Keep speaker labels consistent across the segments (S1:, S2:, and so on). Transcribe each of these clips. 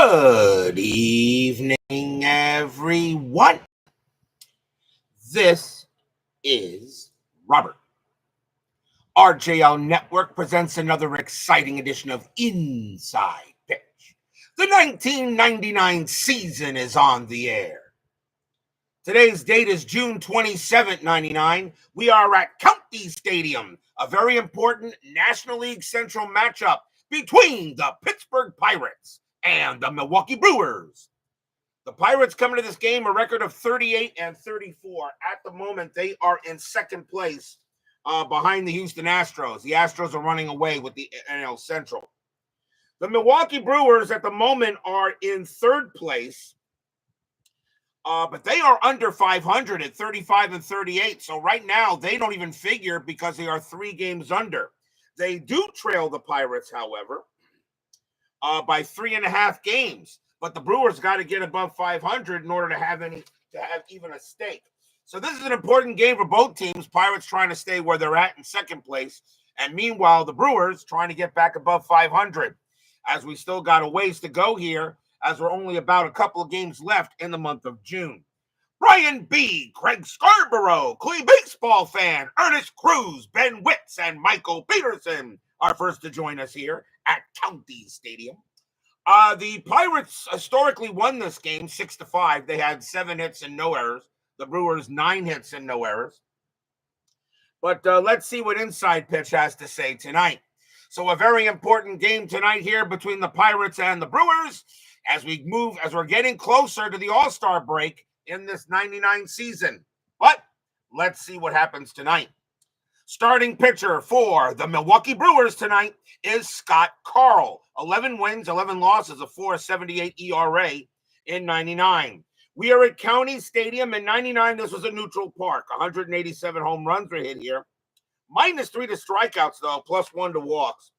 S1: Good evening, everyone. This is Robert. RJL Network presents another exciting edition of Inside Pitch. The 1999 season is on the air. Today's date is June 27th, 99. We are at County Stadium, a very important National League Central matchup between the Pittsburgh Pirates and the Milwaukee Brewers. The Pirates come into this game a record of 38-34. At the moment, they are in second place behind the Houston Astros. The Astros are running away with the NL Central. The Milwaukee Brewers at the moment are in third place, but they are under 500 at 35-38. So right now, they don't even figure because they are 3 games under. They do trail the Pirates, however, by 3.5 games. But the Brewers got to get above 500 in order to have even a stake. So this is an important game for both teams. Pirates trying to stay where they're at in second place, and meanwhile the Brewers trying to get back above 500. As we still got a ways to go here, as we're only about a couple of games left in the month of June. Brian B., Craig Scarborough, Clee baseball fan, Ernest Cruz, Ben Witz, and Michael Peterson are first to join us here at County Stadium. The Pirates historically won this game 6-5. They had 7 hits and no errors. The Brewers 9 hits and no errors. But let's see what Inside Pitch has to say tonight. So a very important game tonight here between the Pirates and the Brewers as we're getting closer to the All-Star break in this 99 season. But let's see what happens tonight. Starting pitcher for the Milwaukee Brewers tonight is Scott Karl. 11 wins, 11 losses, a 4.78 ERA in 99. We are at County Stadium. In 99, this was a neutral park. 187 home runs were hit here. -3 to strikeouts, though, +1 to walks.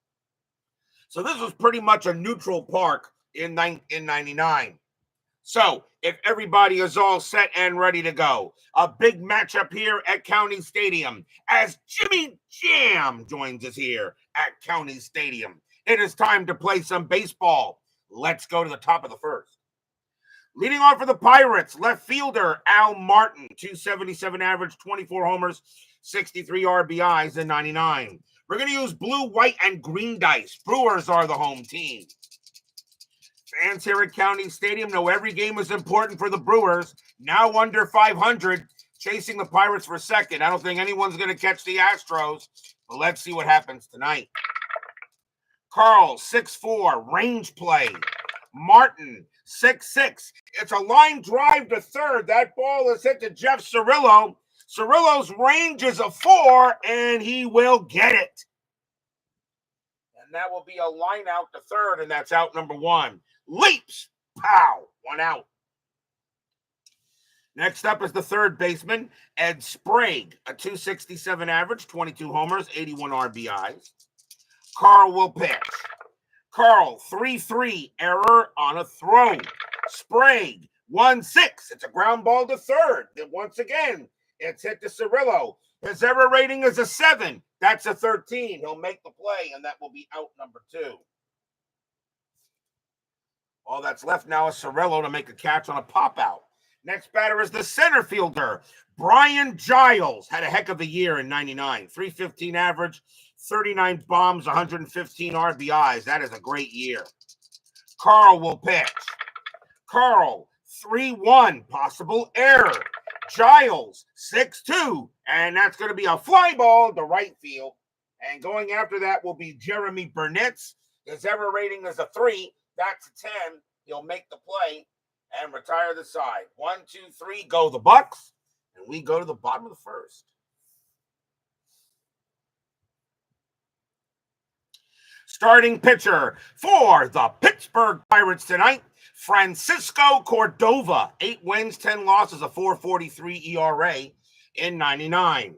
S1: So this was pretty much a neutral park in 99. So if everybody is all set and ready to go, a big matchup here at County Stadium as Jimmy Jam joins us here at County Stadium. It is time to play some baseball. Let's go to the top of the first. Leading off for the Pirates, left fielder Al Martin, 277 average, 24 homers, 63 RBIs in 99. We're going to use blue, white, and green dice. Brewers are the home team. Fans here at County Stadium know every game is important for the Brewers. Now under 500, chasing the Pirates for second. I don't think anyone's going to catch the Astros, but let's see what happens tonight. Karl, 6'4", range play. Martin, 6'6". It's a line drive to third. That ball is hit to Jeff Cirillo. Cirillo's range is a 4, and he will get it. And that will be a line out to third, and that's out number 1. Leaps, pow, 1 out. Next up is the third baseman, Ed Sprague, a 267 average, 22 homers, 81 RBIs. Karl will pitch. Karl, 3-3, error on a throw. Sprague, 1-6. It's a ground ball to third. And once again, it's hit to Cirillo. His error rating is a 7. That's a 13. He'll make the play, and that will be out number 2. All that's left now is Cirillo to make a catch on a pop-out. Next batter is the center fielder, Brian Giles. Had a heck of a year in 99. 315 average, 39 bombs, 115 RBIs. That is a great year. Karl will pitch. Karl, 3-1, possible error. Giles, 6-2, and that's going to be a fly ball to right field. And going after that will be Jeremy Burnitz. His error rating is a 3. That's a 10. He'll make the play and retire the side. 1, 2, 3, go the Bucks. And we go to the bottom of the first. Starting pitcher for the Pittsburgh Pirates tonight, Francisco Cordova. 8 wins, 10 losses, a 4.43 ERA in 99.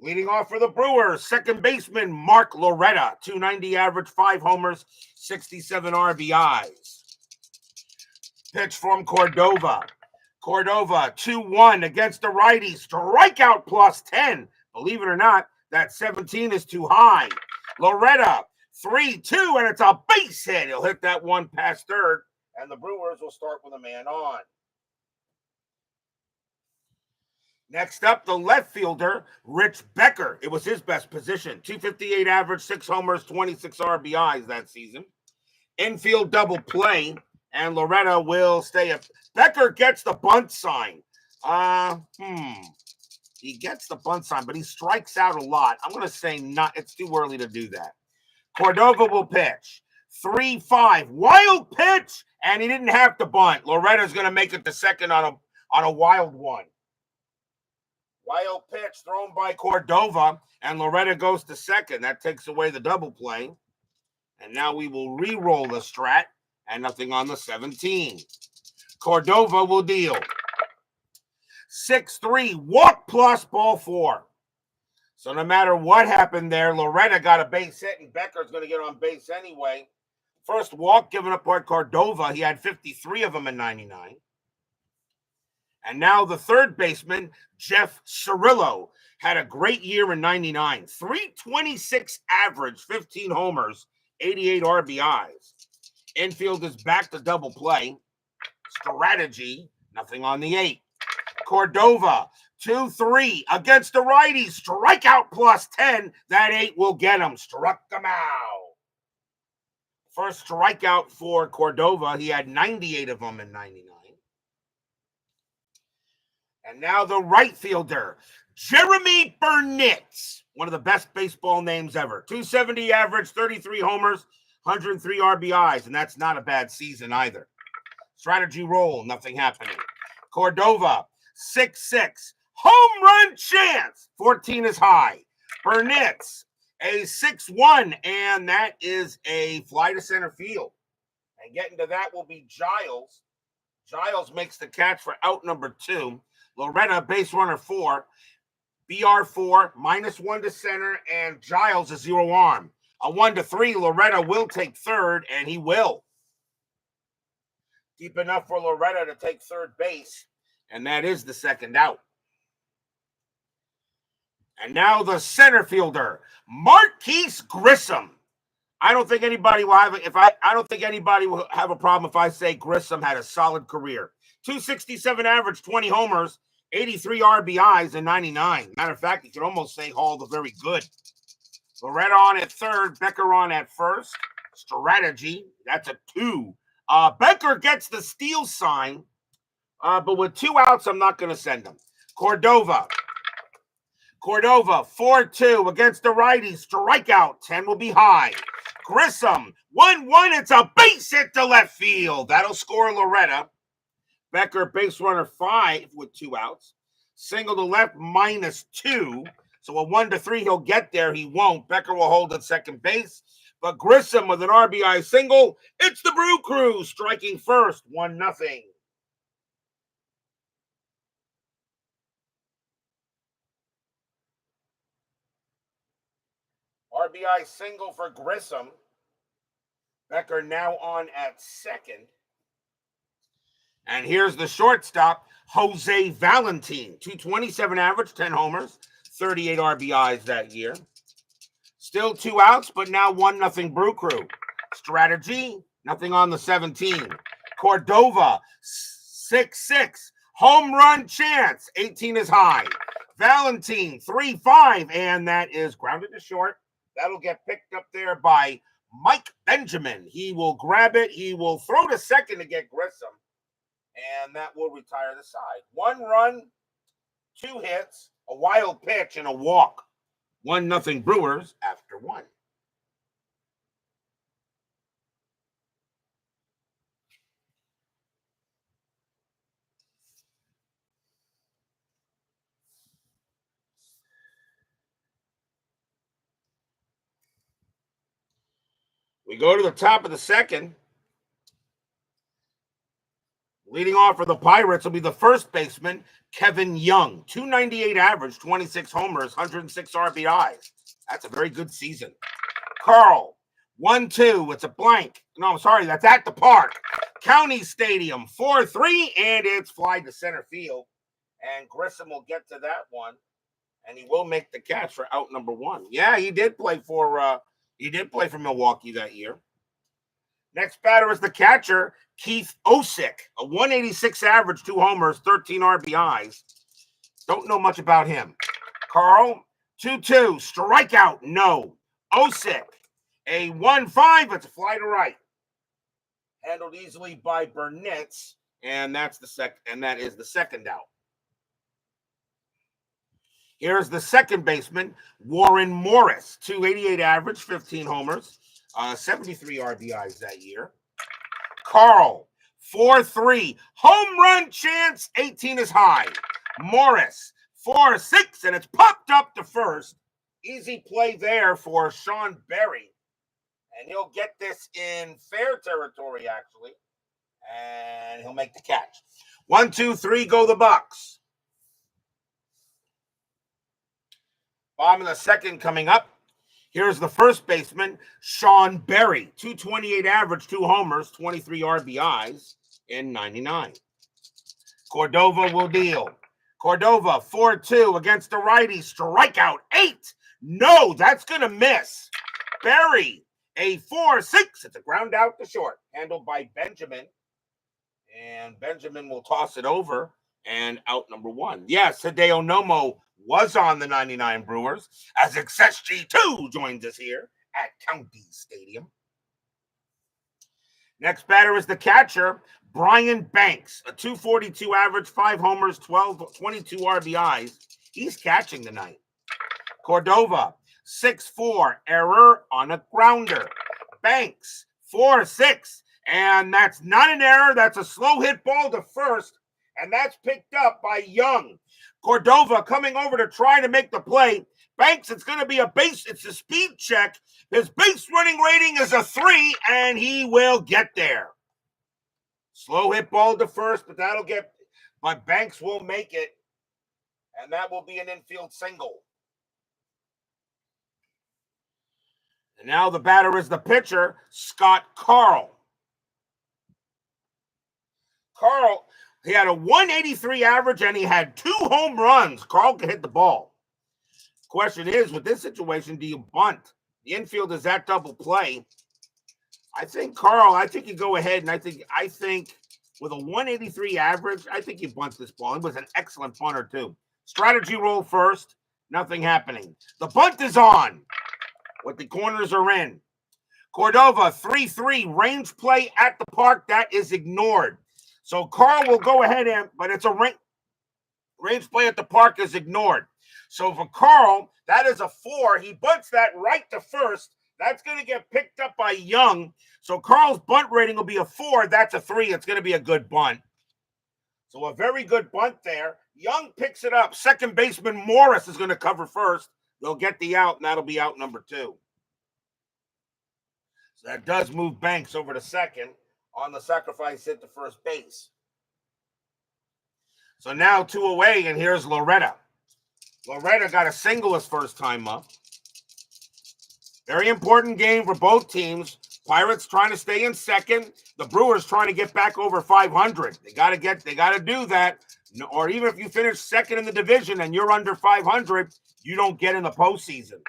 S1: Leading off for the Brewers, second baseman Mark Loretta, 290 average, 5 homers, 67 RBIs. Pitch from Cordova. Cordova, 2-1 against the righty, strikeout +10. Believe it or not, that 17 is too high. Loretta, 3-2, and it's a base hit. He'll hit that one past third, And the Brewers will start with a man on. Next up, the left fielder, Rich Becker. It was his best position. 258 average, 6 homers, 26 RBIs that season. Infield double play, and Loretta will stay up. Becker gets the bunt sign. He gets the bunt sign, but he strikes out a lot. I'm going to say not. It's too early to do that. Cordova will pitch. 3-5. Wild pitch, and he didn't have to bunt. Loretta's going to make it to second on a wild one. Wild pitch thrown by Cordova, and Loretta goes to second. That takes away the double play. And now we will re-roll the strat, and nothing on the 17. Cordova will deal. 6-3, walk plus ball 4. So no matter what happened there, Loretta got a base hit, and Becker's going to get on base anyway. First walk given up by Cordova. He had 53 of them in 99. And now the third baseman, Jeff Cirillo, had a great year in 99. 326 average, 15 homers, 88 RBIs. Infield is back to double play. Strategy, nothing on the 8. Cordova, 2-3 against the righty. Strikeout plus 10. That 8 will get him. Struck him out. First strikeout for Cordova. He had 98 of them in 99. And now the right fielder, Jeremy Burnitz, one of the best baseball names ever. 270 average, 33 homers, 103 RBIs, and that's not a bad season either. Strategy roll, nothing happening. Cordova, 6-6, home run chance, 14 is high. Burnitz, a 6-1, and that is a fly to center field. And getting to that will be Giles. Giles makes the catch for out number 2. Loretta, base runner 4. BR4, -1 to center, and Giles a 0 arm. A 1-3, Loretta will take third, and he will. Deep enough for Loretta to take third base, and that is the second out. And now the center fielder, Marquise Grissom. I don't think anybody will have a problem if I say Grissom had a solid career. 267 average, 20 homers, 83 RBIs in 99. Matter of fact, you could almost say Hall the very good. Loretta on at third, Becker on at first. Strategy, that's a 2. Becker gets the steal sign, but with 2 outs, I'm not going to send him. Cordova, 4-2 against the righty. Strikeout, 10 will be high. Grissom, 1-1. It's a base hit to left field. That'll score Loretta. Becker, base runner 5 with 2 outs. Single to left, -2. So a 1-3, he'll get there. He won't. Becker will hold at second base. But Grissom with an RBI single. It's the Brew Crew striking first, 1-0. RBI single for Grissom. Becker now on at second. And here's the shortstop, Jose Valentin. 227 average, 10 homers, 38 RBIs that year. Still 2 outs, but now 1-0 Brew Crew. Strategy, nothing on the 17. Cordova, 6-6. Home run chance, 18 is high. Valentin, 3-5, and that is grounded to short. That'll get picked up there by Mike Benjamin. He will grab it. He will throw to second to get Grissom. And that will retire the side. 1 run, 2 hits, a wild pitch, and a walk. 1-0 Brewers after 1. We go to the top of the second. Leading off for the Pirates will be the first baseman, Kevin Young. 298 average, 26 homers, 106 RBIs. That's a very good season. Karl, 1-2. It's a blank. No, I'm sorry. That's at the park. County Stadium, 4-3, and it's fly to center field. And Grissom will get to that one, and he will make the catch for out number 1. Yeah, he did play for Milwaukee that year. Next batter is the catcher, Keith Osick, a 186 average, 2 homers, 13 RBIs. Don't know much about him. Karl, 2-2, strikeout, no. Osick, a 1-5, it's a fly to right. Handled easily by Burnitz, and that is the second out. Here's the second baseman, Warren Morris, 288 average, 15 homers, 73 RBIs that year. Karl, 4-3, home run chance, 18 is high. Morris, 4-6, and it's popped up to first. Easy play there for Sean Berry. And he'll get this in fair territory, actually. And he'll make the catch. 1, 2, 3, go the Bucks. Bottom of the second coming up. Here's the first baseman, Sean Berry. 228 average, 2 homers, 23 RBIs in 99. Cordova will deal. Cordova, 4-2 against the righty. Strikeout, 8. No, that's going to miss. Berry, a 4-6. It's a ground out to short. Handled by Benjamin. And Benjamin will toss it over. And out number 1. Yes, Hideo Nomo was on the 99 Brewers as XSG2 joins us here at County Stadium. Next batter is the catcher, Brian Banks, a 242 average, 5 homers, 22 RBIs. He's catching tonight. Cordova, 6-4, error on a grounder. Banks, 4-6, and that's not an error. That's a slow hit ball to first, and that's picked up by Young. Cordova coming over to try to make the play. Banks, it's going to be it's a speed check. His base running rating is a 3, and he will get there. Slow hit ball to first, but Banks will make it, and that will be an infield single. And now the batter is the pitcher, Scott Karl. Karl, he had a 183 average, and he had 2 home runs. Karl can hit the ball. Question is, with this situation, do you bunt? The infield is that double play. I think you go ahead, and I think with a 183 average, I think you bunt this ball. It was an excellent punter, too. Strategy roll first, nothing happening. The bunt is on. What the corners are in. Cordova, 3-3, range play at the park. That is ignored. So Karl will go ahead but it's a range play at the park is ignored. So for Karl, that is a 4. He bunts that right to first. That's going to get picked up by Young. So Karl's bunt rating will be a 4. That's a 3. It's going to be a good bunt. So a very good bunt there. Young picks it up. Second baseman Morris is going to cover first. They'll get the out, and that'll be out number 2. So that does move Banks over to second on the sacrifice hit to first base. So now 2 away, and here's Loretta. Loretta got a single his first time up. Very important game for both teams. Pirates trying to stay in second. The Brewers trying to get back over 500. They got to do that. Or even if you finish second in the division and you're under 500, you don't get in the postseason.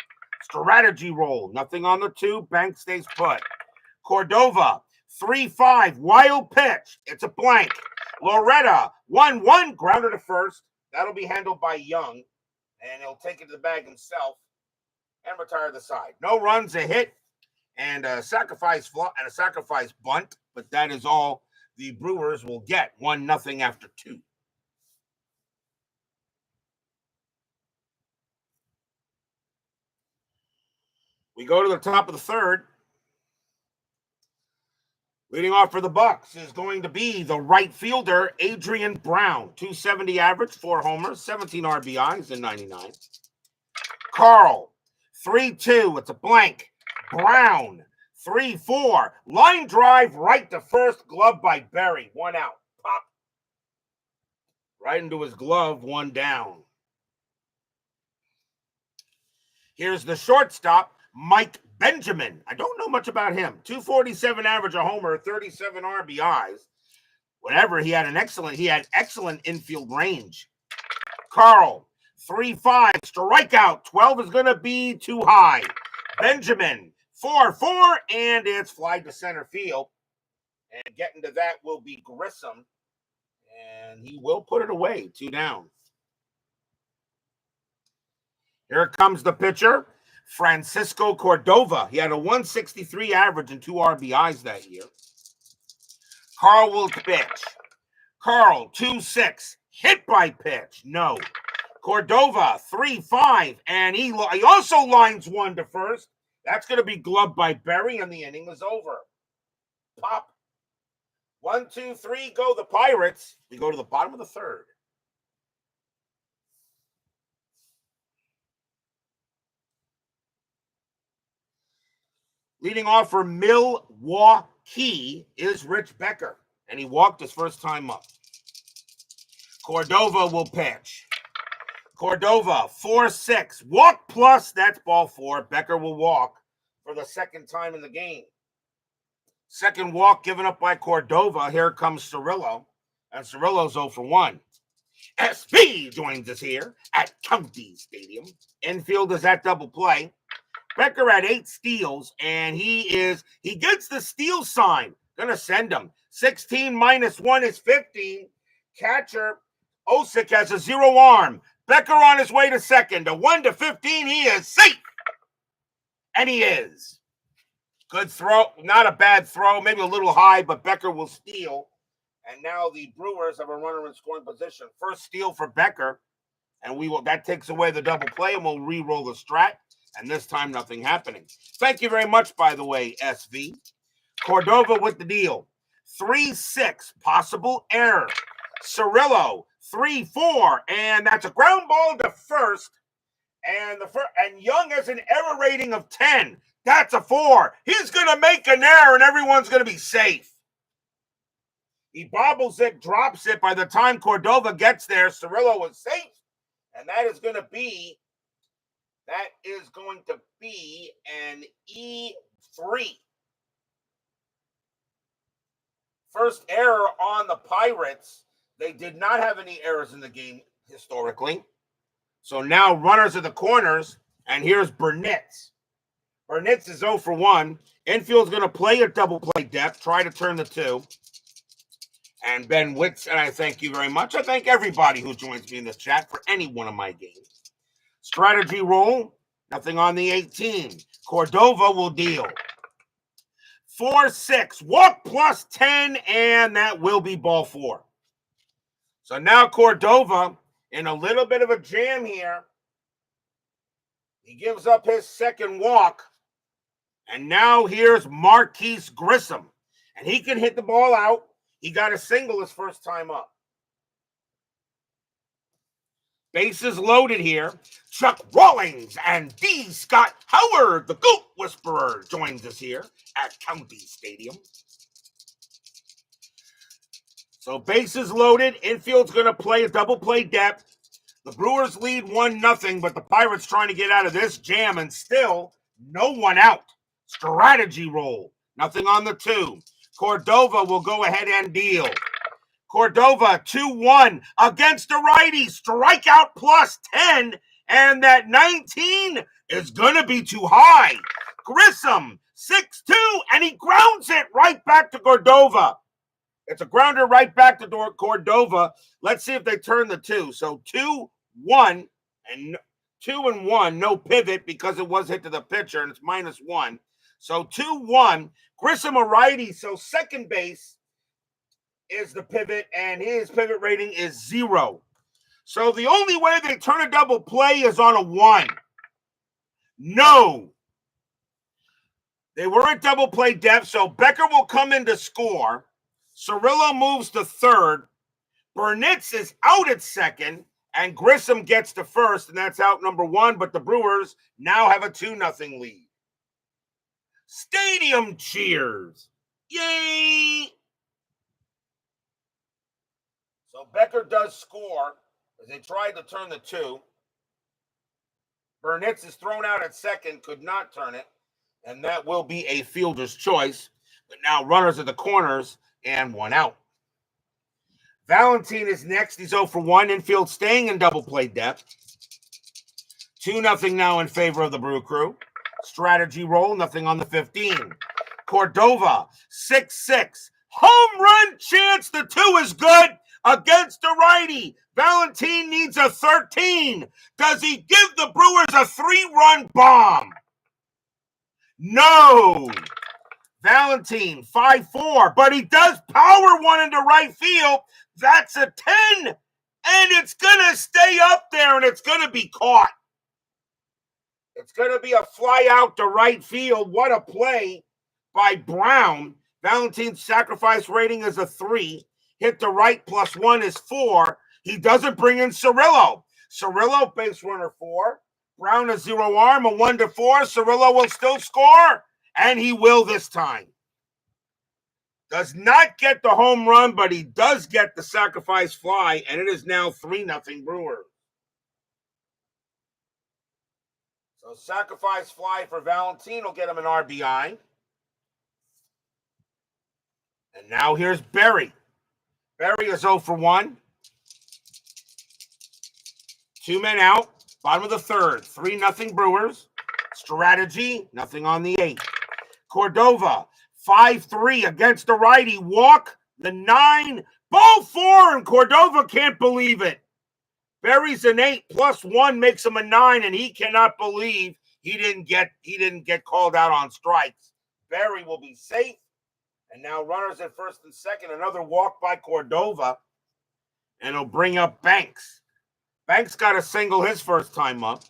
S1: Strategy roll. Nothing on the 2. Banks stays put. Cordova, 3-5. Wild pitch. It's a blank. Loretta, 1-1. Grounder to first. That'll be handled by Young. And he'll take it to the bag himself and retire the side. No runs, a hit, and a sacrifice bunt. But that is all the Brewers will get. 1-0 after 2. We go to the top of the third. Leading off for the Bucks is going to be the right fielder, Adrian Brown. 270 average, 4 homers, 17 RBIs in 99. Karl, 3-2. It's a blank. Brown, 3-4. Line drive right to first. Glove by Berry. 1 out. Pop. Right into his glove. 1 down. Here's the shortstop, Mike Benjamin. I don't know much about him. 247 average, a homer, 37 RBIs. Whatever, he had excellent infield range. Karl, 3-5, strikeout. 12 is going to be too high. Benjamin, 4-4, and it's fly to center field. And getting to that will be Grissom. And he will put it away. 2 down. Here comes the pitcher, Francisco Cordova. He had a 163 average and 2 RBIs that year. Karl will pitch. Karl, 2-6. Hit by pitch. No. Cordova, 3-5. And he also lines one to first. That's going to be gloved by Berry, and the inning is over. Pop. 1, 2, 3, go the Pirates. We go to the bottom of the third. Leading off for Milwaukee is Rich Becker, and he walked his first time up. Cordova will pitch. Cordova, 4-6. Walk plus, that's ball 4. Becker will walk for the second time in the game. Second walk given up by Cordova. Here comes Cirillo, and Cirillo's 0 for 1. SB joins us here at County Stadium. Infield is at double play. Becker had 8 steals, and he gets the steal sign. Gonna send him. 16 minus 1 is 15. Catcher Osick has a 0 arm. Becker on his way to second. A 1 to 15, he is safe. And he is. Good throw, not a bad throw, maybe a little high, but Becker will steal. And now the Brewers have a runner in scoring position. First steal for Becker, and that takes away the double play, and we'll re-roll the strat. And this time, nothing happening. Thank you very much, by the way, SV. Cordova with the deal. 3-6, possible error. Cirillo, 3-4, and that's a ground ball to first. And Young has an error rating of 10. That's a 4. He's going to make an error, and everyone's going to be safe. He bobbles it, drops it. By the time Cordova gets there, Cirillo is safe. And that is going to be an E3. First error on the Pirates. They did not have any errors in the game historically. So now runners at the corners, and here's Burnitz. Burnitz is 0 for 1. Infield's going to play a double play depth, try to turn the 2. And Ben Witz, and I thank you very much. I thank everybody who joins me in this chat for any one of my games. Strategy roll, nothing on the 18. Cordova will deal. 4-6, walk plus 10, and that will be ball 4. So now Cordova in a little bit of a jam here. He gives up his second walk. And now here's Marquise Grissom. And he can hit the ball out. He got a single his first time up. Bases loaded here. Chuck Rawlings and D. Scott Howard, the Goat Whisperer, joins us here at County Stadium. So bases loaded. Infield's going to play a double play depth. The Brewers lead 1-0, but the Pirates trying to get out of this jam, and still no one out. Strategy roll. Nothing on the 2. Cordova will go ahead and deal. Cordova, 2-1 against a righty. Strikeout plus 10, and that 19 is going to be too high. Grissom, 6-2, and he grounds it right back to Cordova. It's a grounder right back to Cordova. Let's see if they turn the 2. So 2-1 and 2-1, no pivot because it was hit to the pitcher, and it's -1. So 2-1. Grissom a righty, so second base is the pivot, and his pivot rating is 0. So the only way they turn a double play is on a 1. No. They were at double play depth, so Becker will come in to score. Cirillo moves to third. Burnitz is out at second, and Grissom gets to first, and that's out number 1, but the Brewers now have a 2-0 lead. Stadium cheers. Yay! So Becker does score as they tried to turn the 2. Burnitz is thrown out at second, could not turn it, and that will be a fielder's choice. But now runners at the corners and 1 out. Valentine is next. He's 0 for 1. Infield staying in double play depth. 2-0 now in favor of the Brew Crew. Strategy roll, nothing on the 15. Cordova, 6-6. Home run chance. The 2 is good against the righty. Valentin needs a 13. Does he give the Brewers a 3-run bomb? No. Valentin, 5-4, but he does power one into right field. That's a 10, and it's going to stay up there, and it's going to be caught. It's going to be a fly out to right field. What a play by Brown. Valentin's sacrifice rating is a 3. Hit to right +1 is 4. He doesn't bring in Cirillo. Cirillo, base runner 4. Brown a 0 arm, a 1-4. Cirillo will still score, and he will this time. Does not get the home run, but he does get the sacrifice fly, and it is now 3-0 Brewers. So sacrifice fly for Valentin will get him an RBI. And now here's Berry. Berry is 0 for 1. 2 men out. Bottom of the 3rd. 3-0 Brewers. Strategy, nothing on the 8. Cordova, 5-3 against the righty. Walk, the 9. Ball 4, and Cordova can't believe it. Berry's an 8 +1 makes him a 9, and he cannot believe he didn't get called out on strikes. Berry will be safe. And now runners at first and second. Another walk by Cordova. And he'll bring up Banks. Banks got a single his first time up.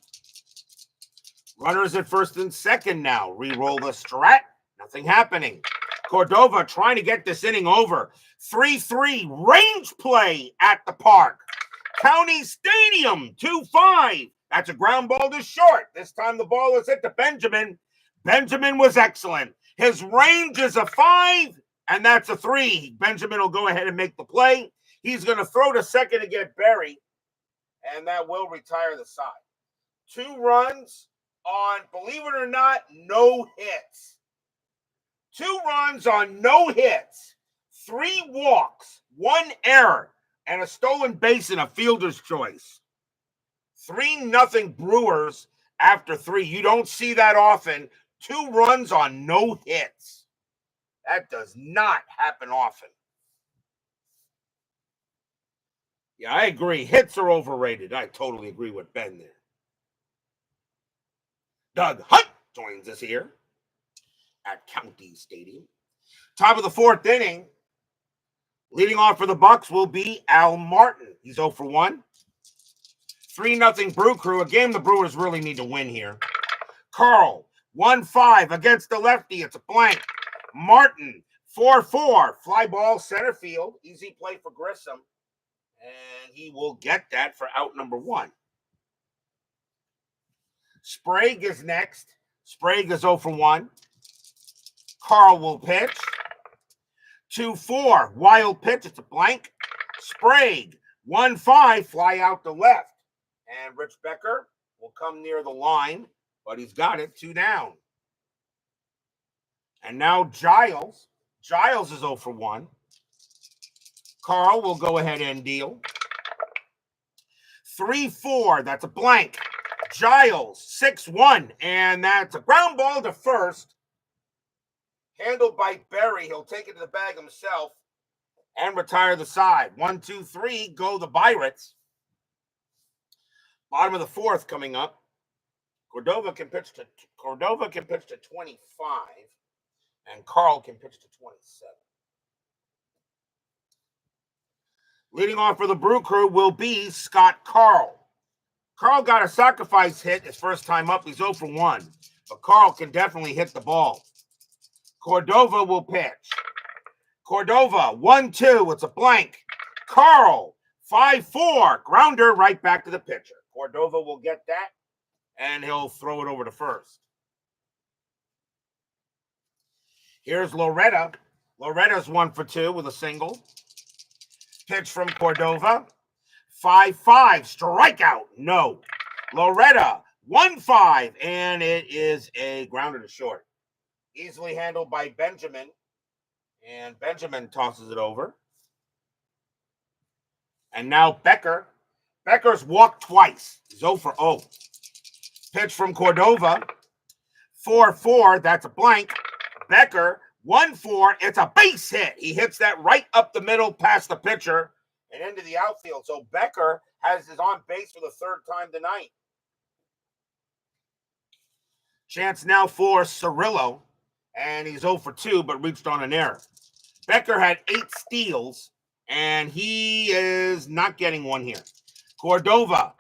S1: Runners at first and second now. Re-roll the strat. Nothing happening. Cordova trying to get this inning over. 3-3 range play at the park. County Stadium, 2-5. That's a ground ball to short. This time the ball is hit to Benjamin. Benjamin was excellent. His range is a 5, and that's a 3. Benjamin will go ahead and make the play. He's going to throw to second to get Berry, and that will retire the side. 2 runs on, believe it or not, no hits. 2 runs on no hits. 3 walks, 1 error, and a stolen base and a fielder's choice. 3-0 Brewers after 3. You don't see that often. 2 runs on no hits. That does not happen often. Yeah, I agree. Hits are overrated. I totally agree with Ben there. Doug Hunt joins us here at County Stadium. Top of the 4th inning. Leading off for the Bucks will be Al Martin. He's 0 for 1. 3-0 Brew Crew. A game the Brewers really need to win here. Karl, 1-5 against the lefty. It's a blank. Martin, 4-4. Fly ball center field. Easy play for Grissom. And he will get that for out number 1. Sprague is next. Sprague is 0 for 1. Karl will pitch. 2-4. Wild pitch. It's a blank. Sprague. 1-5. Fly out to left. And Rich Becker will come near the line, but he's got it. 2 down. And now Giles. Giles is 0 for 1. Karl will go ahead and deal. 3-4. That's a blank. Giles, 6-1. And that's a ground ball to first. Handled by Berry. He'll take it to the bag himself and retire the side. 1, 2, 3. Go the Pirates. Bottom of the 4th coming up. Cordova can pitch to 25. And Karl can pitch to 27. Leading off for the Brew Crew will be Scott Karl. Karl got a sacrifice hit his first time up. He's 0 for 1. But Karl can definitely hit the ball. Cordova will pitch. Cordova, 1-2. It's a blank. Karl, 5-4. Grounder right back to the pitcher. Cordova will get that, and he'll throw it over to first. Here's Loretta. Loretta's 1 for 2 with a single. Pitch from Cordova. 5-5. Strikeout. No. Loretta. 1-5. And it is a grounder to short. Easily handled by Benjamin. And Benjamin tosses it over. And now Becker. Becker's walked twice. 0 for 0. Pitch from Cordova. 4-4. That's a blank. Becker. 1-4. It's a base hit. He hits that right up the middle past the pitcher and into the outfield. So Becker is on base for the third time tonight. Chance now for Cirillo, and he's 0 for 2, but reached on an error. Becker had 8 steals, and he is not getting one here. Cordova,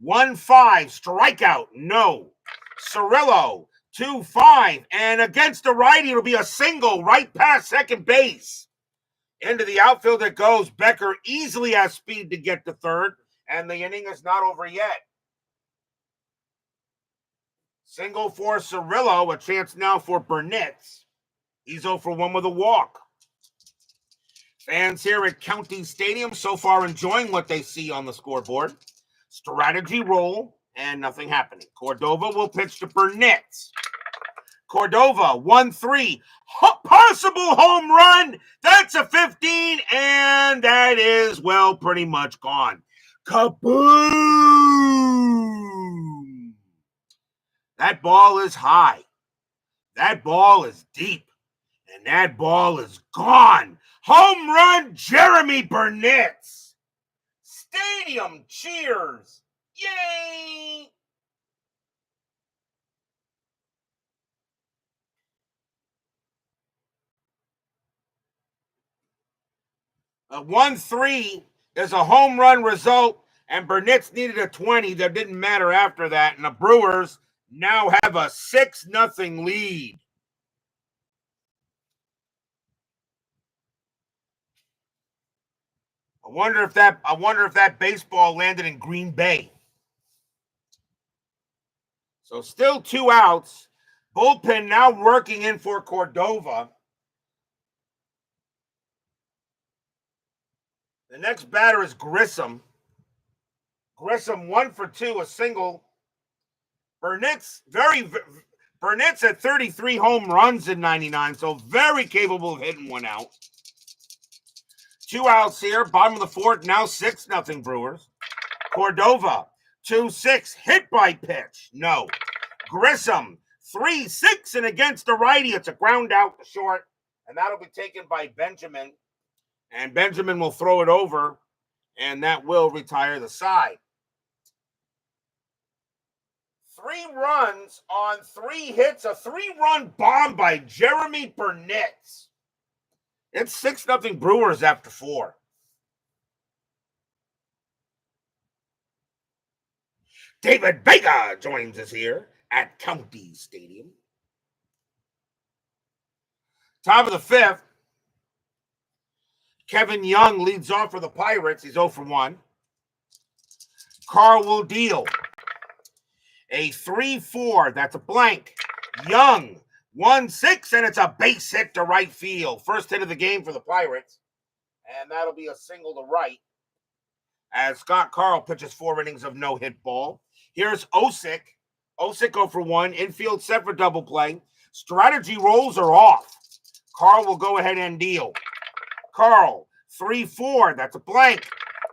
S1: 1-5, strikeout, no. Cirillo, 2-5, and against the righty, it'll be a single right past second base. Into the outfield it goes. Becker easily has speed to get to third, and the inning is not over yet. Single for Cirillo, a chance now for Burnitz. He's 0 for 1 with a walk. Fans here at County Stadium so far enjoying what they see on the scoreboard. Strategy roll, and nothing happening. Cordova will pitch to Burnitz. Cordova, 1-3. Possible home run. That's a 15, and that is, well, pretty much gone. Kaboom! That ball is high. That ball is deep. And that ball is gone. Home run, Jeremy Burnitz. Stadium cheers. Yay! A 1-3 is a home run result, and Burnitz needed a 20. That didn't matter after that, and the Brewers now have a 6-0 lead. I wonder if that baseball landed in Green Bay. So still 2 outs. Bullpen now working in for Cordova. The next batter is Grissom. Grissom 1 for 2, a single. Burnitz had 33 home runs in 99, so very capable of hitting one out. 2 outs here, bottom of the fourth, now 6-0 Brewers. Cordova, 2-6, hit by pitch, no. Grissom, 3-6, and against the righty, it's a ground out to short, and that'll be taken by Benjamin. And Benjamin will throw it over, and that will retire the side. 3 runs on 3 hits, a 3-run bomb by Jeremy Burnitz. It's 6-0 Brewers after 4. David Vega joins us here at County Stadium. Top of the 5th. Kevin Young leads off for the Pirates. He's 0 for 1. Karl will deal. A 3-4. That's a blank. Young, 1-6, and it's a base hit to right field. First hit of the game for the Pirates. And that'll be a single to right. As Scott Karl pitches 4 innings of no-hit ball. Here's Osick. Osick 0 for 1. Infield set for double play. Strategy rolls are off. Karl will go ahead and deal. Karl, 3-4. That's a blank.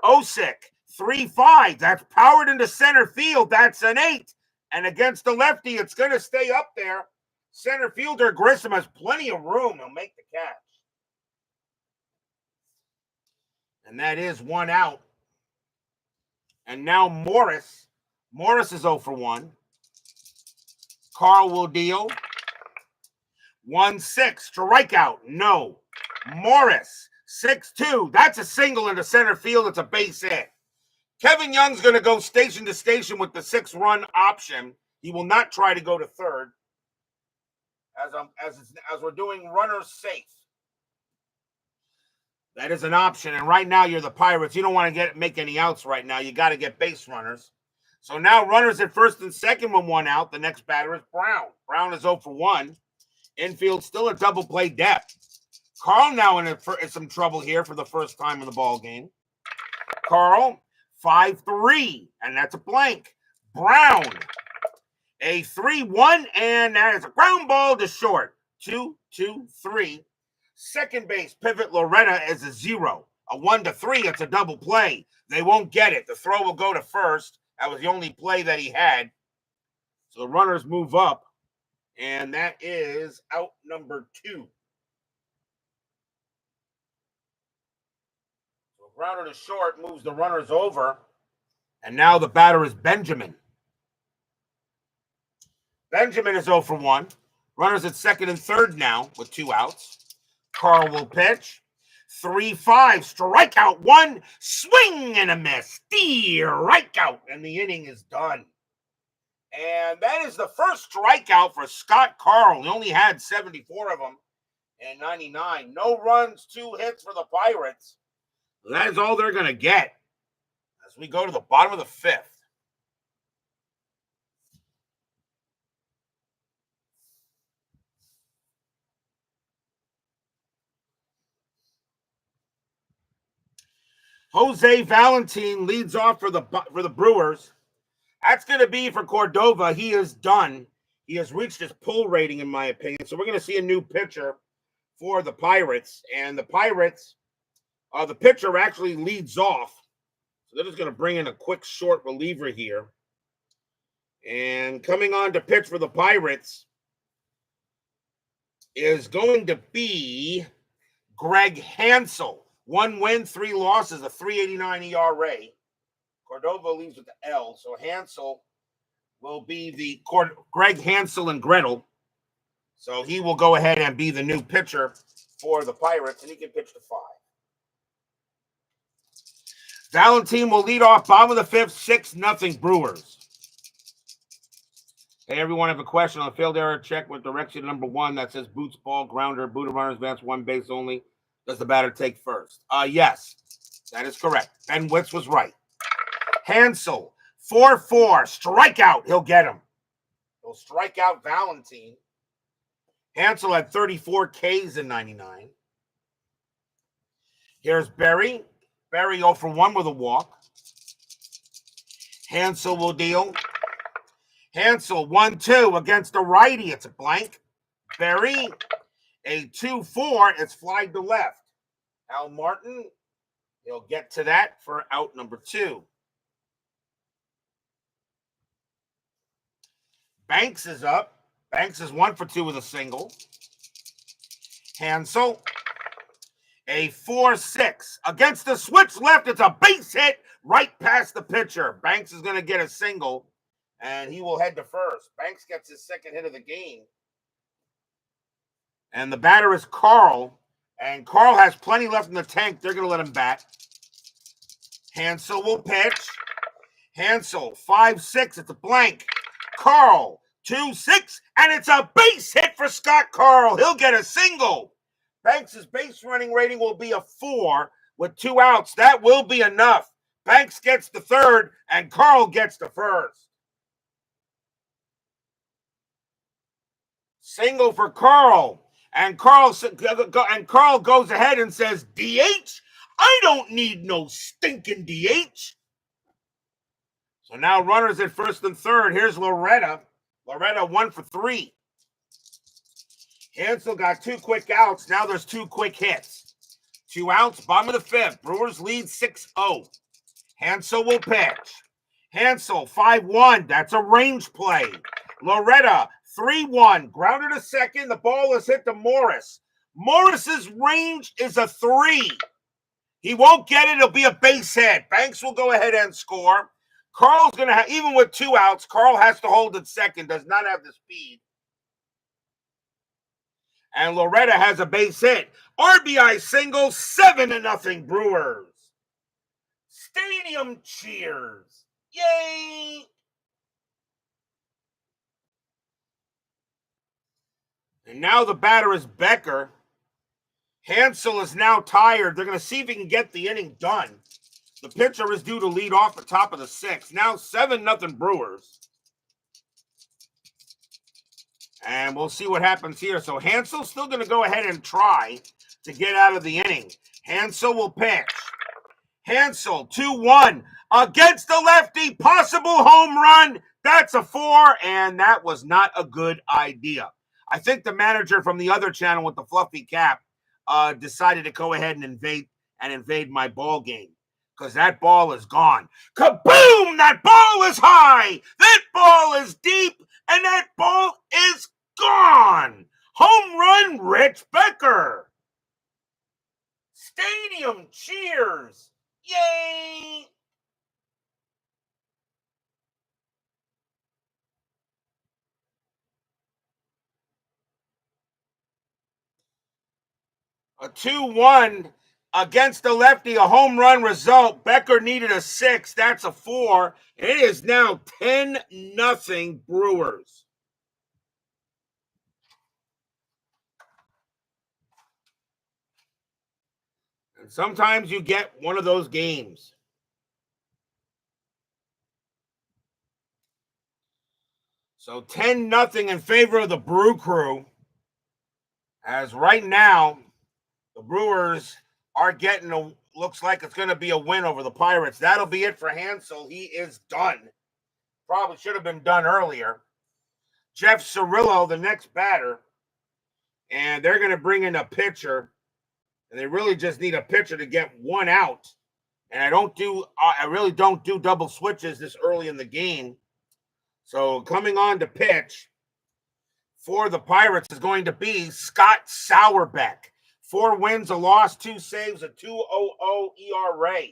S1: Osick, 3-5. That's powered into center field. That's an 8. And against the lefty, it's going to stay up there. Center fielder Grissom has plenty of room. He'll make the catch. And that is 1 out. And now Morris. Morris is 0 for 1. Karl will deal. 1-6. Strikeout. No. Morris. 6-2. That's a single into center field. It's a base hit. Kevin Young's going to go station to station with the 6-run option. He will not try to go to third as we're doing runners safe. That is an option. And right now you're the Pirates. You don't want to make any outs right now. You got to get base runners. So now runners at first and second with 1 out. The next batter is Brown. Brown is 0 for 1. Infield still a double play depth. Karl now in some trouble here for the first time in the ball game. Karl, 5-3, and that's a blank. Brown, a 3-1, and that is a ground ball to short. 2-2-3. Second base pivot Loretta is a 0. A 1-3, it's a double play. They won't get it. The throw will go to first. That was the only play that he had. So the runners move up. And that is out number 2. So grounder to short moves the runners over. And now the batter is Benjamin. Benjamin is 0 for 1. Runners at second and third now with 2 outs. Karl will pitch. 3-5, strikeout 1, swing and a miss. Strikeout, and the inning is done. And that is the first strikeout for Scott Karl. He only had 74 of them in 99. No runs, 2 hits for the Pirates. That is all they're going to get as we go to the bottom of the 5th. Jose Valentin leads off for the Brewers. That's going to be for Cordova. He is done. He has reached his pull rating, in my opinion. So we're going to see a new pitcher for the Pirates. And the Pirates, the pitcher actually leads off. So they're just going to bring in a quick short reliever here. And coming on to pitch for the Pirates is going to be Greg Hansel. 1 win, 3 losses, a 3.89 ERA. Cordova leaves with the L, so Hansel will be the Greg Hansel and Gretel. So he will go ahead and be the new pitcher for the Pirates, and he can pitch to 5. Valentin will lead off bottom of the 5th, 6-0 Brewers. Hey, everyone, have a question on a failed error check with direction number 1 that says boots ball, grounder, boot of runners, advance 1 base only. Does the batter take first? Yes, that is correct. Ben Witz was right. Hansel, 4-4, strikeout. He'll get him. He'll strike out Valentin. Hansel had 34 Ks in 99. Here's Berry. Berry 0 for 1 with a walk. Hansel will deal. Hansel 1-2 against a righty. It's a blank. Berry, a 2-4. It's flied to left. Al Martin, he'll get to that for out number 2. Banks is up. Banks is 1 for 2 with a single. Hansel, a 4-6 against the switch left. It's a base hit right past the pitcher. Banks is going to get a single, and he will head to first. Banks gets his second hit of the game. And the batter is Karl. And Karl has plenty left in the tank. They're going to let him bat. Hansel will pitch. Hansel, 5-6. It's a blank. Karl, 2-6. And it's a base hit for Scott Karl. He'll get a single. Banks' base running rating will be a 4 with 2 outs. That will be enough. Banks gets the third, and Karl gets the first. Single for Karl. And Karl goes ahead and says, DH? I don't need no stinking DH. So now runners at first and third. Here's Loretta. Loretta 1 for 3. Hansel got 2 quick outs. Now there's 2 quick hits. 2 outs, bottom of the 5th. Brewers lead 6-0. Hansel will pitch. Hansel, 5-1. That's a range play. Loretta, 3-1. Grounded to second. The ball is hit to Morris. Morris's range is a 3. He won't get it. It'll be a base hit. Banks will go ahead and score. Karl's going to have, even with 2 outs, Karl has to hold at second. Does not have the speed. And Loretta has a base hit. RBI single, 7-0 Brewers. Stadium cheers. Yay! And now the batter is Becker. Hansel is now tired. They're going to see if he can get the inning done. The pitcher is due to lead off the top of the 6th. Now 7-0 Brewers. And we'll see what happens here. So Hansel's still going to go ahead and try to get out of the inning. Hansel will pitch. Hansel, 2-1 against the lefty. Possible home run. That's a 4, and that was not a good idea. I think the manager from the other channel with the fluffy cap decided to go ahead and invade my ball game, because that ball is gone. Kaboom! That ball is high. That ball is deep, and that ball is Gone! Home run, Rich Becker! Stadium cheers! Yay! A 2-1 against the lefty, a home run result. Becker needed a 6. That's a 4. It is now 10-0 Brewers. And sometimes you get one of those games. So 10-0 in favor of the Brew Crew. As right now, the Brewers are getting looks like it's going to be a win over the Pirates. That'll be it for Hansel. He is done. Probably should have been done earlier. Jeff Cirillo, the next batter. And they're going to bring in a pitcher. And they really just need a pitcher to get one out. And I really don't do double switches this early in the game. So coming on to pitch for the Pirates is going to be Scott Sauerbeck. 4 wins, a loss, 2 saves, a 2.00 ERA.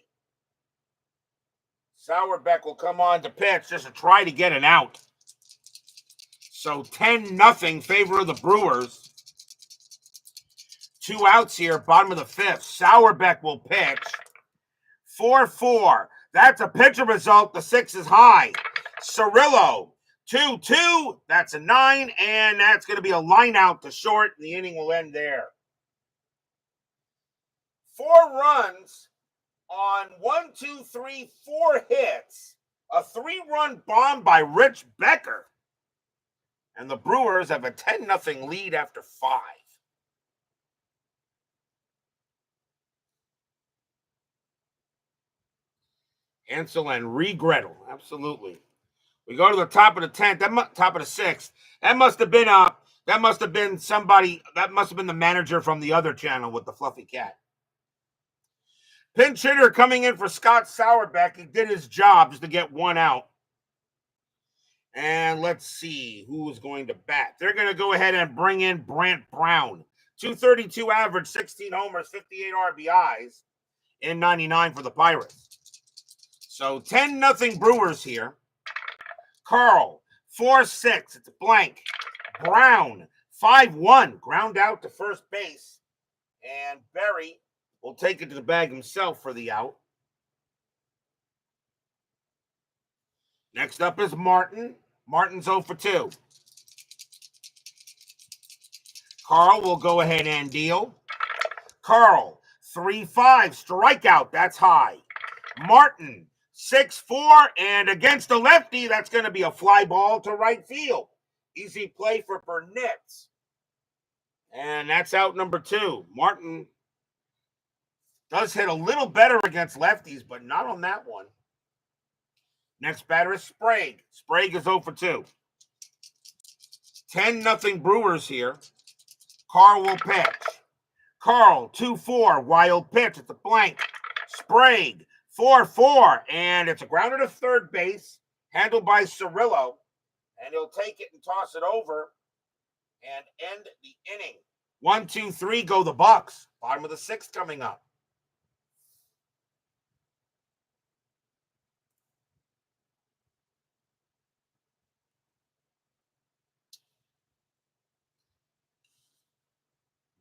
S1: Sauerbeck will come on to pitch just to try to get an out. So 10-0 favor of the Brewers. 2 outs here, bottom of the 5th. Sauerbeck will pitch. 4-4. That's a pitcher result. The 6 is high. Cirillo, 2-2. That's a 9, and that's going to be a line out to short. The inning will end there. 4 runs on 4 hits. A 3-run bomb by Rich Becker. And the Brewers have a 10-0 lead after 5. Ansel and Regrettal, absolutely. We go to the top of the 10th, top of the 6th. That must have been somebody. That must have been the manager from the other channel with the fluffy cat. Pinch hitter coming in for Scott Sauerbeck. He did his job just to get 1 out. And let's see who is going to bat. They're going to go ahead and bring in Brant Brown. 232 average, 16 homers, 58 RBIs in 99 for the Pirates. So 10-0 Brewers here. Karl, 4-6. It's a blank. Brown, 5-1. Ground out to first base. And Berry will take it to the bag himself for the out. Next up is Martin. Martin's 0 for 2. Karl will go ahead and deal. Karl, 3-5. Strikeout. That's high. Martin, 6-4. And against the lefty, that's going to be a fly ball to right field. Easy play for Burnett. And that's out number 2. Martin does hit a little better against lefties, but not on that one. Next batter is Sprague. Sprague is 0 for 2. 10-0 Brewers here. Karl will pitch. Karl, 2-4. Wild pitch. It's a blank. Sprague, 4-4. And it's a grounder to third base. Handled by Cirillo. And he'll take it and toss it over. And end the inning. 1, 2, 3 go the Bucks. Bottom of the 6th coming up.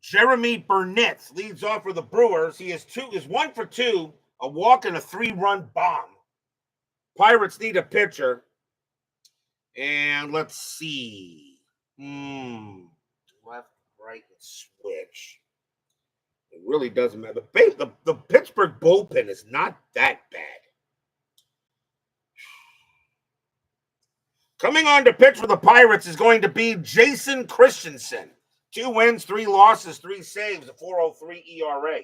S1: Jeremy Burnett leads off for the Brewers. He is 1 for 2, a walk and a 3-run bomb. Pirates need a pitcher. And let's see. Left, right, and switch. It really doesn't matter. The Pittsburgh bullpen is not that bad. Coming on to pitch for the Pirates is going to be Jason Christensen. 2 wins, 3 losses, 3 saves, a 4.03 ERA.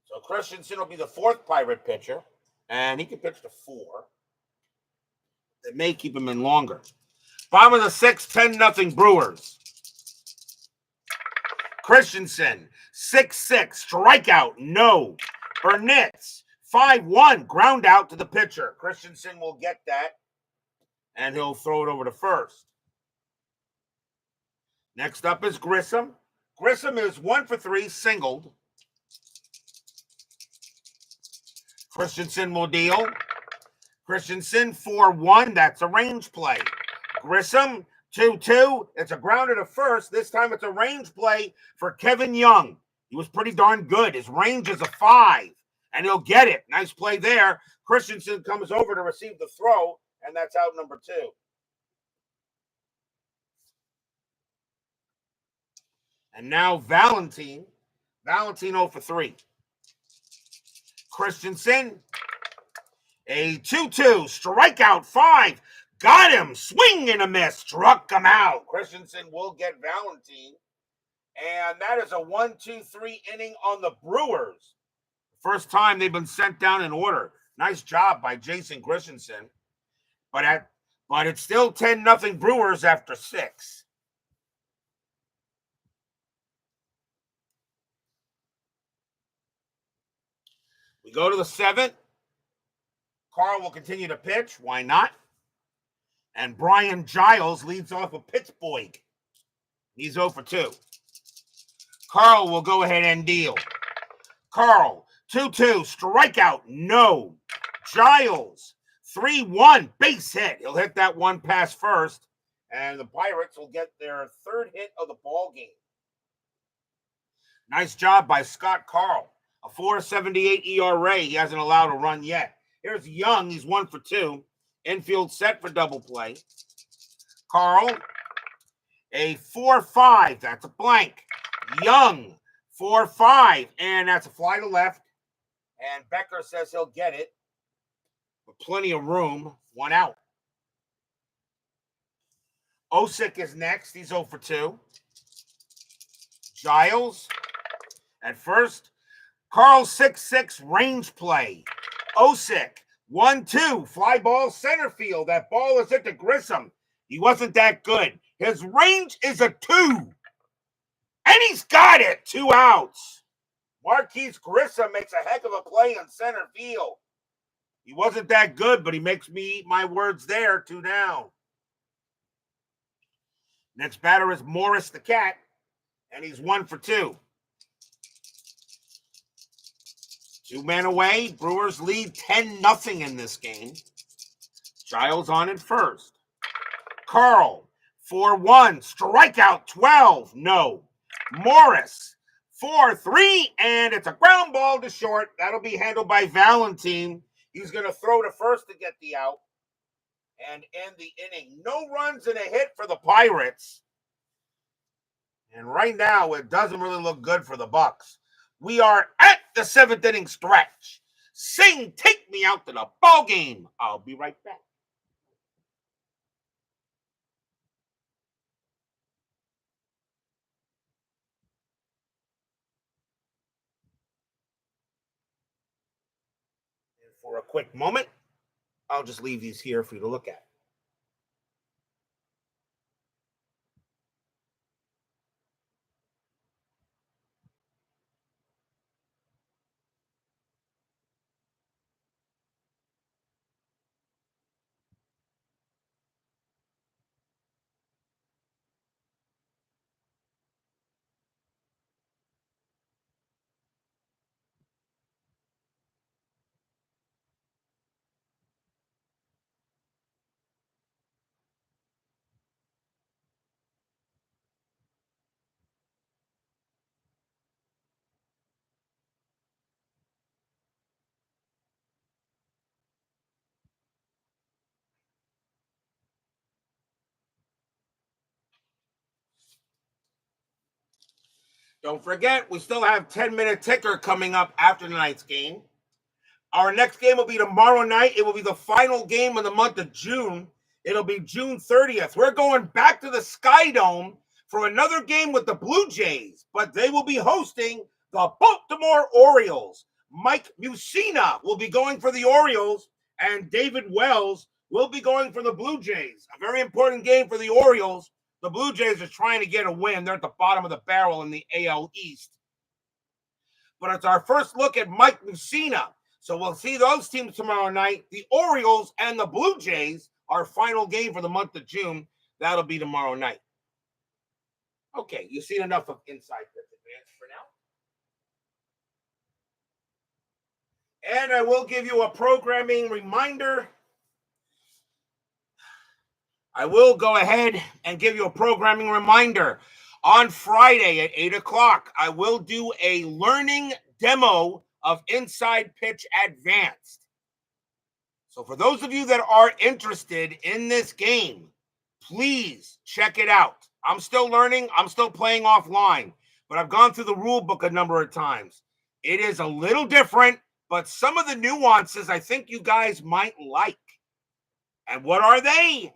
S1: So Christensen will be the 4th Pirate pitcher, and he can pitch to 4. It may keep him in longer. Bottom of the 6th, 10-0 Brewers. Christensen, 6-6, strikeout, no. Burnett, 5-1, ground out to the pitcher. Christensen will get that, and he'll throw it over to first. Next up is Grissom. Grissom is 1 for 3, singled. Christensen will deal. Christensen 4-1. That's a range play. Grissom 2-2. It's a grounder to first. This time it's a range play for Kevin Young. He was pretty darn good. His range is a 5, and he'll get it. Nice play there. Christensen comes over to receive the throw, and that's out number 2. And now Valentine. Valentine 0 for 3. Christensen, a 2-2, strikeout 5. Got him, swing and a miss, struck him out. Christensen will get Valentine. And that is a 1-2-3 inning on the Brewers. First time they've been sent down in order. Nice job by Jason Christensen. But it's still 10-0 Brewers after 6. We go to the 7th. Karl will continue to pitch. Why not? And Brian Giles leads off of Pittsburgh. He's 0 for 2. Karl will go ahead and deal. Karl, 2-2, strikeout, no. Giles, 3-1, base hit. He'll hit that one pass first, and the Pirates will get their 3rd hit of the ball game. Nice job by Scott Karl. A 4.78 ERA. He hasn't allowed a run yet. Here's Young. He's 1 for 2. Infield set for double play. Karl, a 4-5. That's a blank. Young, 4-5. And that's a fly to left. And Becker says he'll get it. With plenty of room. 1 out. Osick is next. He's 0 for 2. Giles at first. Karl 6-6 range play. Osick 1-2 fly ball center field. That ball is hit to Grissom. He wasn't that good. His range is a 2. And he's got it. 2 outs. Marquise Grissom makes a heck of a play in center field. He wasn't that good, but he makes me eat my words there. 2 down. Next batter is Morris the Cat, and he's 1 for 2. 2 men away. Brewers lead 10-0 in this game. Giles on at first. Karl, 4-1. Strikeout 12. No. Morris, 4-3. And it's a ground ball to short. That'll be handled by Valentine. He's going to throw to first to get the out and end the inning. No runs and a hit for the Pirates. And right now, it doesn't really look good for the Bucks. We are at the 7th inning stretch. Sing, take me out to the ball game. I'll be right back. And for a quick moment, I'll just leave these here for you to look at. Don't forget, we still have 10-minute ticker coming up after tonight's game. Our next game will be tomorrow night. It will be the final game of the month of June. It'll be June 30th. We're going back to the Sky Dome for another game with the Blue Jays, but they will be hosting the Baltimore Orioles. Mike Mussina will be going for the Orioles, and David Wells will be going for the Blue Jays. A very important game for the Orioles. The Blue Jays are trying to get a win. They're at the bottom of the barrel in the AL East. But it's our first look at Mike Mussina. So we'll see those teams tomorrow night. The Orioles and the Blue Jays, our final game for the month of June. That'll be tomorrow night. Okay, you've seen enough of Inside Pitch Advance for now. And I will give you a programming reminder. I will go ahead and give you a programming reminder. On Friday at 8 o'clock, I will do a learning demo of Inside Pitch Advanced. So for those of you that are interested in this game, please check it out. I'm still learning. I'm still playing offline, but I've gone through the rule book a number of times. It is a little different, but some of the nuances I think you guys might like. And what are they?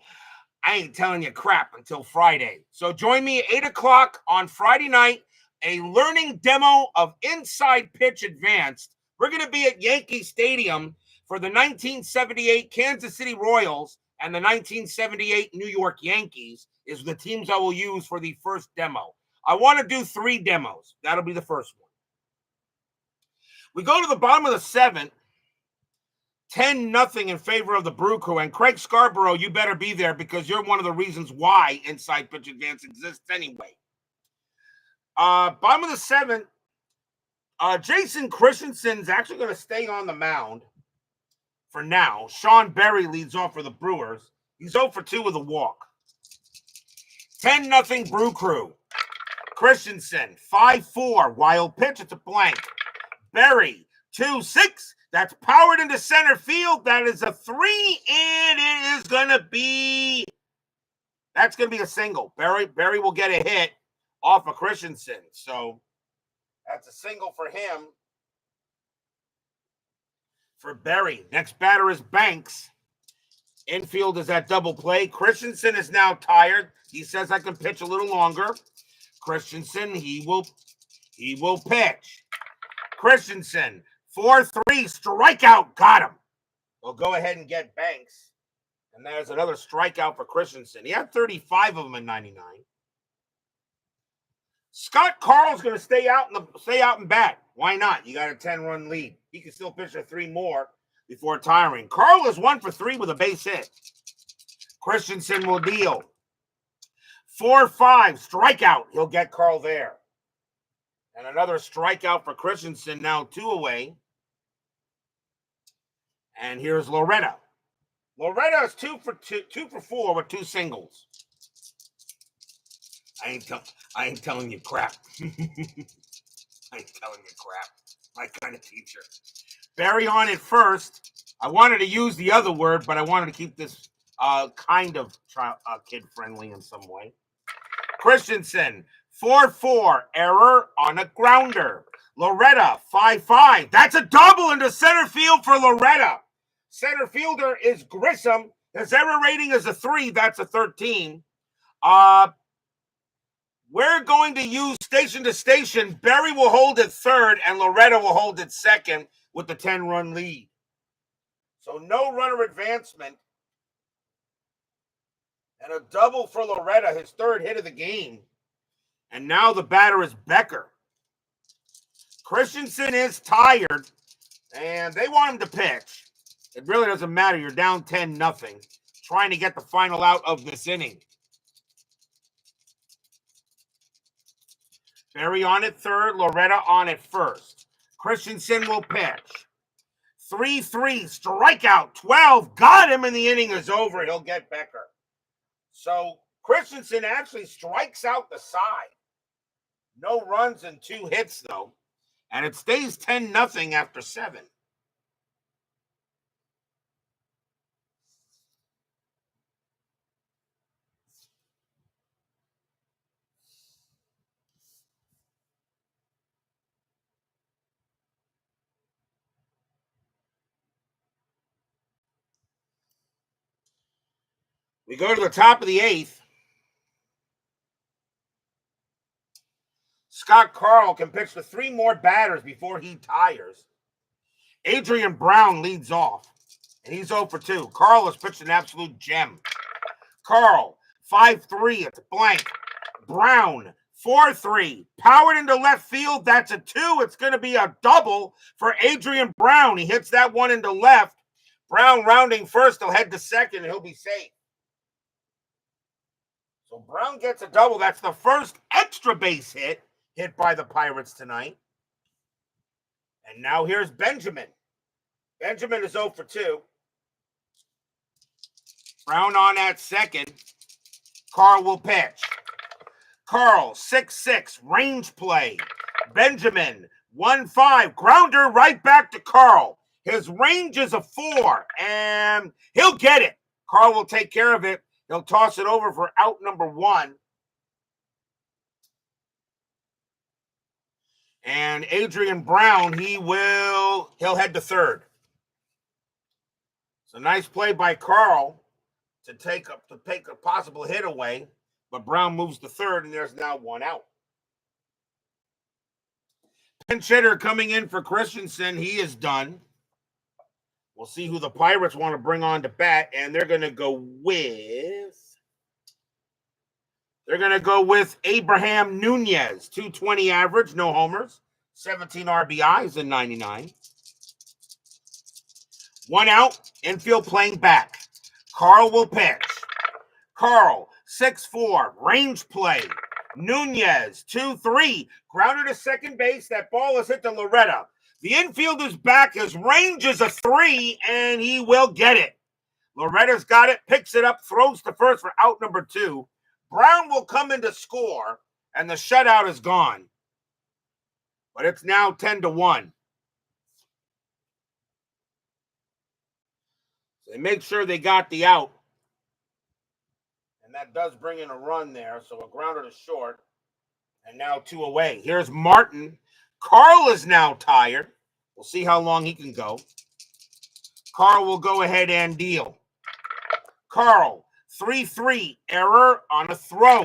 S1: I ain't telling you crap until Friday. So join me at 8 o'clock on Friday night, a learning demo of Inside Pitch Advanced. We're going to be at Yankee Stadium for the 1978 Kansas City Royals and the 1978 New York Yankees is the teams I will use for the first demo. I want to do 3 demos. That'll be the first one. We go to the bottom of the 7th. 10-0 in favor of the Brew Crew. And Craig Scarborough, you better be there because you're one of the reasons why Inside Pitch Advance exists anyway. Bottom of the 7th, Jason Christensen's actually going to stay on the mound for now. Sean Berry leads off for the Brewers. He's 0 for 2 with a walk. 10-0 Brew Crew. Christensen, 5-4. Wild pitch. It's a blank. Berry, 2-6. That's powered into center field. That is a 3, and it is going to be, that's going to be a single. Berry will get a hit off of Christensen. So that's a single for him. For Berry. Next batter is Banks. Infield is at double play. Christensen is now tired. He says I can pitch a little longer. Christensen, he will pitch. Christensen, 4-3, strikeout, got him. We'll go ahead and get Banks. And there's another strikeout for Christensen. He had 35 of them in 99. Scott Karl's going to stay out and bat. Why not? You got a 10-run lead. He can still pitch to 3 more before tiring. Karl is 1 for 3 with a base hit. Christensen will deal. 4-5, strikeout. He'll get Karl there. And another strikeout for Christensen, now 2 away. And here's Loretta. Loretta is 2 for 4 with 2 singles. I ain't telling you crap. I ain't telling you crap. My kind of teacher. Berry on it first. I wanted to use the other word, but I wanted to keep this kind of kid-friendly in some way. Christensen, 4-4, error on a grounder. Loretta, 5-5. That's a double into center field for Loretta. Center fielder is Grissom. His error rating is a 3. That's a 13. We're going to use station to station. Berry will hold it third, and Loretta will hold it second with the 10-run lead. So no runner advancement. And a double for Loretta, his 3rd hit of the game. And now the batter is Becker. Christensen is tired, and they want him to pitch. It really doesn't matter. You're down 10-0, trying to get the final out of this inning. Berry on it third, Loretta on it first. Christensen will pitch. 3-3, strikeout, 12. Got him, and the inning is over. He'll get Becker. So Christensen actually strikes out the side. No runs and 2 hits, though. And it stays 10-0 after 7. We go to the top of the 8th. Scott Karl can pitch to 3 more batters before he tires. Adrian Brown leads off, and he's 0 for 2. Karl has pitched an absolute gem. Karl, 5-3, it's a blank. Brown, 4-3, powered into left field. That's a 2. It's going to be a double for Adrian Brown. He hits that one into left. Brown rounding first. He'll head to second, and he'll be safe. So Brown gets a double. That's the first extra base hit by the Pirates tonight. And now here's Benjamin. Benjamin is 0 for 2. Brown on at second. Karl will pitch. Karl, 6-6, range play. Benjamin, 1-5, grounder right back to Karl. His range is a 4, and he'll get it. Karl will take care of it. He'll toss it over for out number 1. And Adrian Brown, he'll head to third. So nice play by Karl to take a possible hit away, but Brown moves to third, and there's now 1 out. Pinch hitter coming in for Christensen. He is done. We'll see who the Pirates want to bring on to bat, and they're going to go with Abraham Nunez, 220 average, no homers, 17 RBIs in 99. 1 out, infield playing back. Karl will pitch. Karl, 6-4, range play. Nunez, 2-3, grounded to second base. That ball is hit to Loretta. The infielder's back. His range is a 3, and he will get it. Loretta's got it, picks it up, throws to first for out number 2. Brown will come in to score, and the shutout is gone. But it's now 10-1. So they make sure they got the out. And that does bring in a run there. So a grounder to short. And now 2 away. Here's Martin. Karl is now tired. We'll see how long he can go. Karl will go ahead and deal. Karl, 3-3, error on a throw.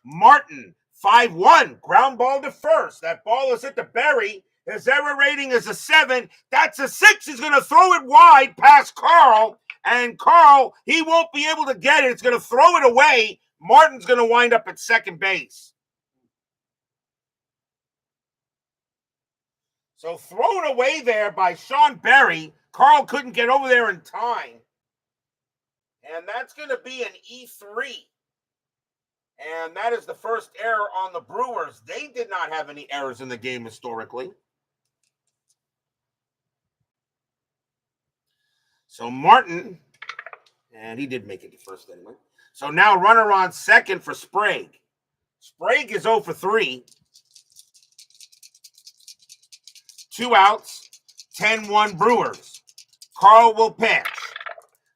S1: Martin, 5-1, ground ball to first. That ball is hit to Berry. His error rating is a 7. That's a 6. He's going to throw it wide past Karl. And Karl, he won't be able to get it. It's going to throw it away. Martin's going to wind up at second base. So thrown away there by Sean Berry. Karl couldn't get over there in time. And that's going to be an E3. And that is the first error on the Brewers. They did not have any errors in the game historically. So Martin, and he did make it to first anyway. So now runner on second for Sprague. Sprague is 0 for 3. 2 outs, 10-1 Brewers. Karl will pitch.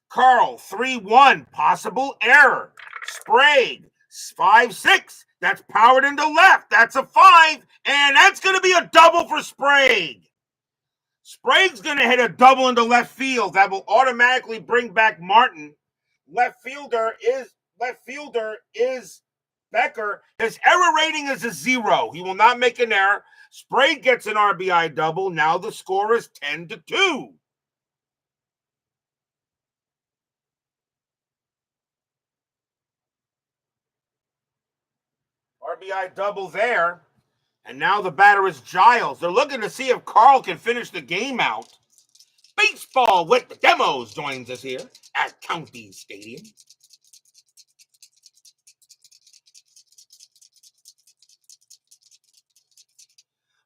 S1: Karl, 3-1, possible error. Sprague, 5-6. That's powered into left. That's a 5, and that's going to be a double for Sprague. Sprague's going to hit a double into left field. That will automatically bring back Martin. Left fielder is Becker. His error rating is a 0. He will not make an error. Sprague gets an RBI double. Now the score is 10-2. RBI double there. And now the batter is Giles. They're looking to see if Karl can finish the game out. Baseball with the Demos joins us here at County Stadium.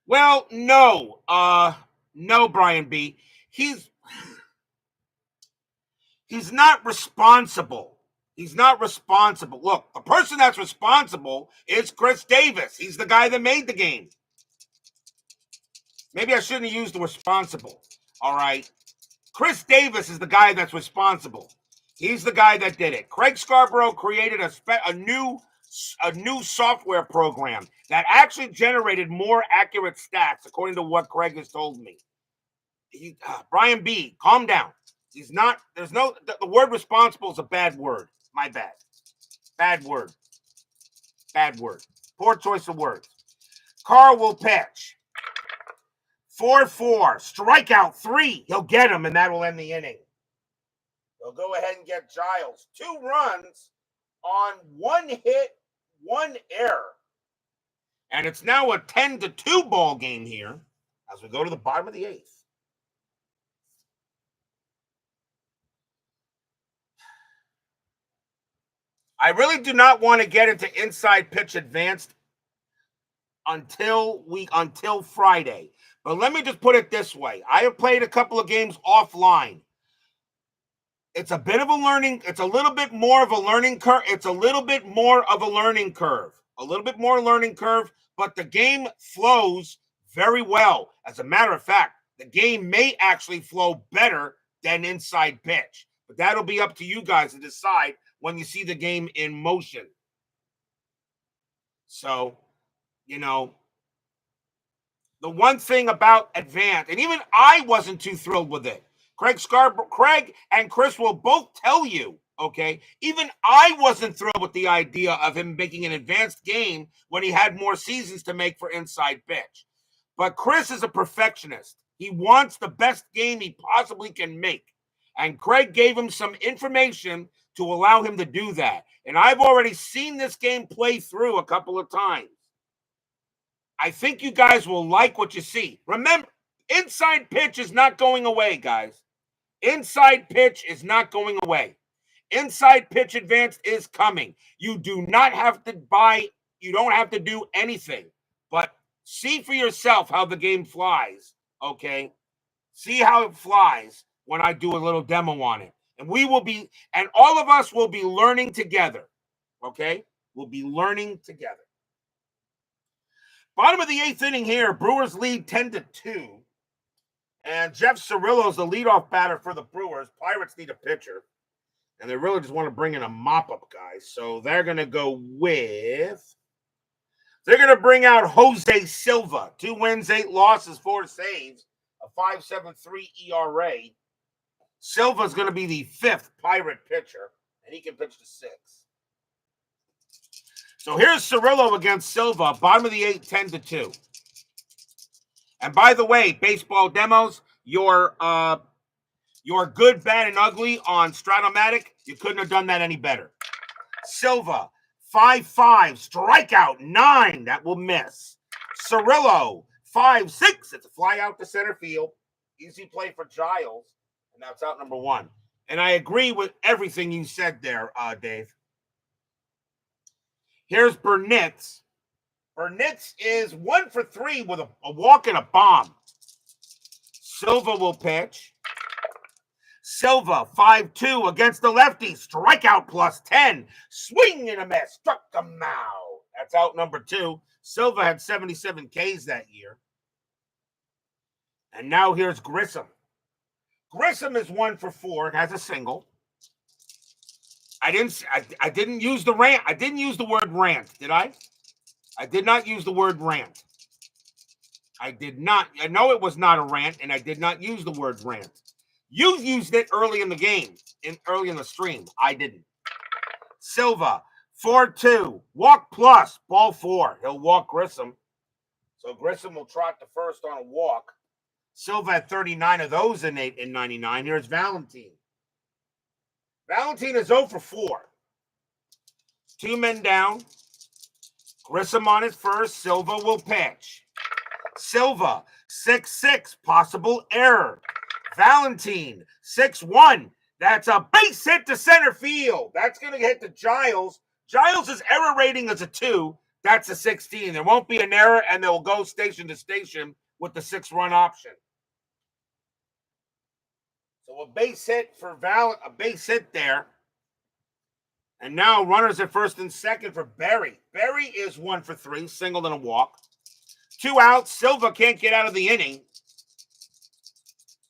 S1: Well, no. No, Brian B. He's not responsible. He's not responsible. Look, the person that's responsible is Chris Davis. He's the guy that made the game. Maybe I shouldn't have used the responsible. All right. Chris Davis is the guy that's responsible. He's the guy that did it. Craig Scarborough created a new software program that actually generated more accurate stats, according to what Craig has told me. Brian B., calm down. The word responsible is a bad word. My bad. Bad word. Poor choice of words. Karl will pitch. 4-4. Strikeout 3. He'll get him, and that will end the inning. They'll go ahead and get Giles. 2 runs on 1 hit, 1 error. And it's now a 10-2 ball game here as we go to the bottom of the 8th. I really do not want to get into inside pitch advanced until Friday. But let me just put it this way. I have played a couple of games offline. It's a bit of a learning. It's a little bit more of a learning curve. It's a little bit more of a learning curve. A little bit more learning curve, but the game flows very well. As a matter of fact, the game may actually flow better than inside pitch. But that'll be up to you guys to decide when you see the game in motion. So, you know, the one thing about advanced, and even I wasn't too thrilled with it. Craig and Chris will both tell you, okay? Even I wasn't thrilled with the idea of him making an advanced game when he had more seasons to make for inside pitch. But Chris is a perfectionist. He wants the best game he possibly can make. And Craig gave him some information to allow him to do that. And I've already seen this game play through a couple of times. I think you guys will like what you see. Remember, inside pitch is not going away, guys. Inside pitch is not going away. Inside pitch advanced is coming. You do not have to buy, you don't have to do anything, but see for yourself how the game flies, okay? See how it flies when I do a little demo on it. And and all of us will be learning together, okay? We'll be learning together. Bottom of the 8th inning here, Brewers lead 10-2. And Jeff Cirillo's the leadoff batter for the Brewers. Pirates need a pitcher. And they really just want to bring in a mop-up guy. So they're going to go with... They're going to bring out Jose Silva. 2 wins, 8 losses, 4 saves. A 5.73 ERA. Silva's going to be the 5th Pirate pitcher. And he can pitch to 6. So here's Cirillo against Silva. Bottom of the 8th, 10-2. And by the way, baseball demos, your good, bad, and ugly on Stratomatic, you couldn't have done that any better. Silva, 5.5, strikeout, 9, that will miss. Cirillo, 5.6, it's a fly out to center field. Easy play for Giles, and that's out number 1. And I agree with everything you said there, Dave. Here's Burnitz. Burnitz is 1 for 3 with a walk and a bomb. Silva will pitch. Silva, 5-2 against the lefty. Strikeout plus 10. Swing and a miss. Struck him out. That's out number 2. Silva had 77 Ks that year. And now here's Grissom. Grissom is 1 for 4 and has a single. I didn't use the rant. I didn't use the word rant, did I? I did not use the word rant. I did not. I know it was not a rant, and I did not use the word rant. You used it early in the game, early in the stream. I didn't. Silva, 4-2. Walk plus, ball 4. He'll walk Grissom. So Grissom will trot to first on a walk. Silva had 39 of those in 99. Here's Valentin. Valentin is 0 for 4. 2 men down. Grissom on his first. Silva will pitch. Silva, 6-6. Possible error. Valentin, 6-1. That's a base hit to center field. That's going to hit to Giles. Giles' error rating is a 2. That's a 16. There won't be an error, and they'll go station to station with the 6-run option. So a base hit for a base hit there. And now runners at first and second for Berry. Berry is 1 for 3, single and a walk. 2 outs. Silva can't get out of the inning.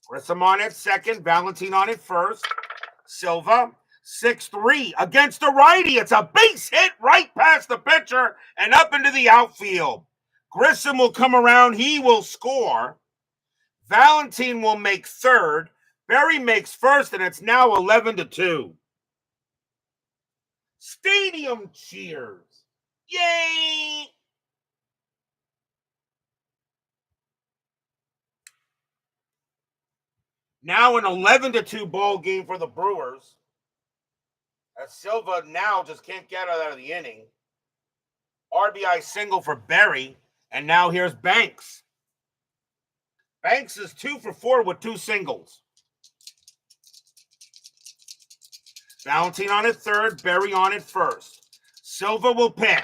S1: Grissom on it second. Valentin on it first. Silva, 6-3 against the righty. It's a base hit right past the pitcher and up into the outfield. Grissom will come around. He will score. Valentin will make third. Berry makes first, and it's now 11-2. Stadium cheers. Yay! Now an 11-2 ball game for the Brewers. As Silva now just can't get out of the inning. RBI single for Berry. And now here's Banks. Banks is 2 for 4 with 2 singles. Valentine on at third, Berry on at first. Silva will pitch.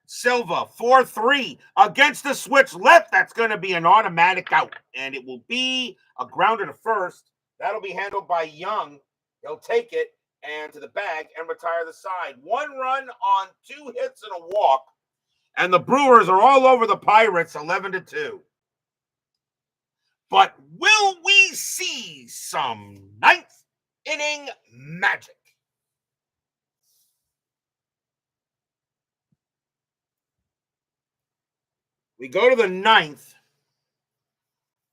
S1: Silva, 4-3 against the switch left. That's going to be an automatic out, and it will be a grounder to first. That'll be handled by Young. He'll take it and to the bag and retire the side. 1 run on 2 hits and a walk, and the Brewers are all over the Pirates, 11-2. But will we see some ninth inning magic? We go to the ninth.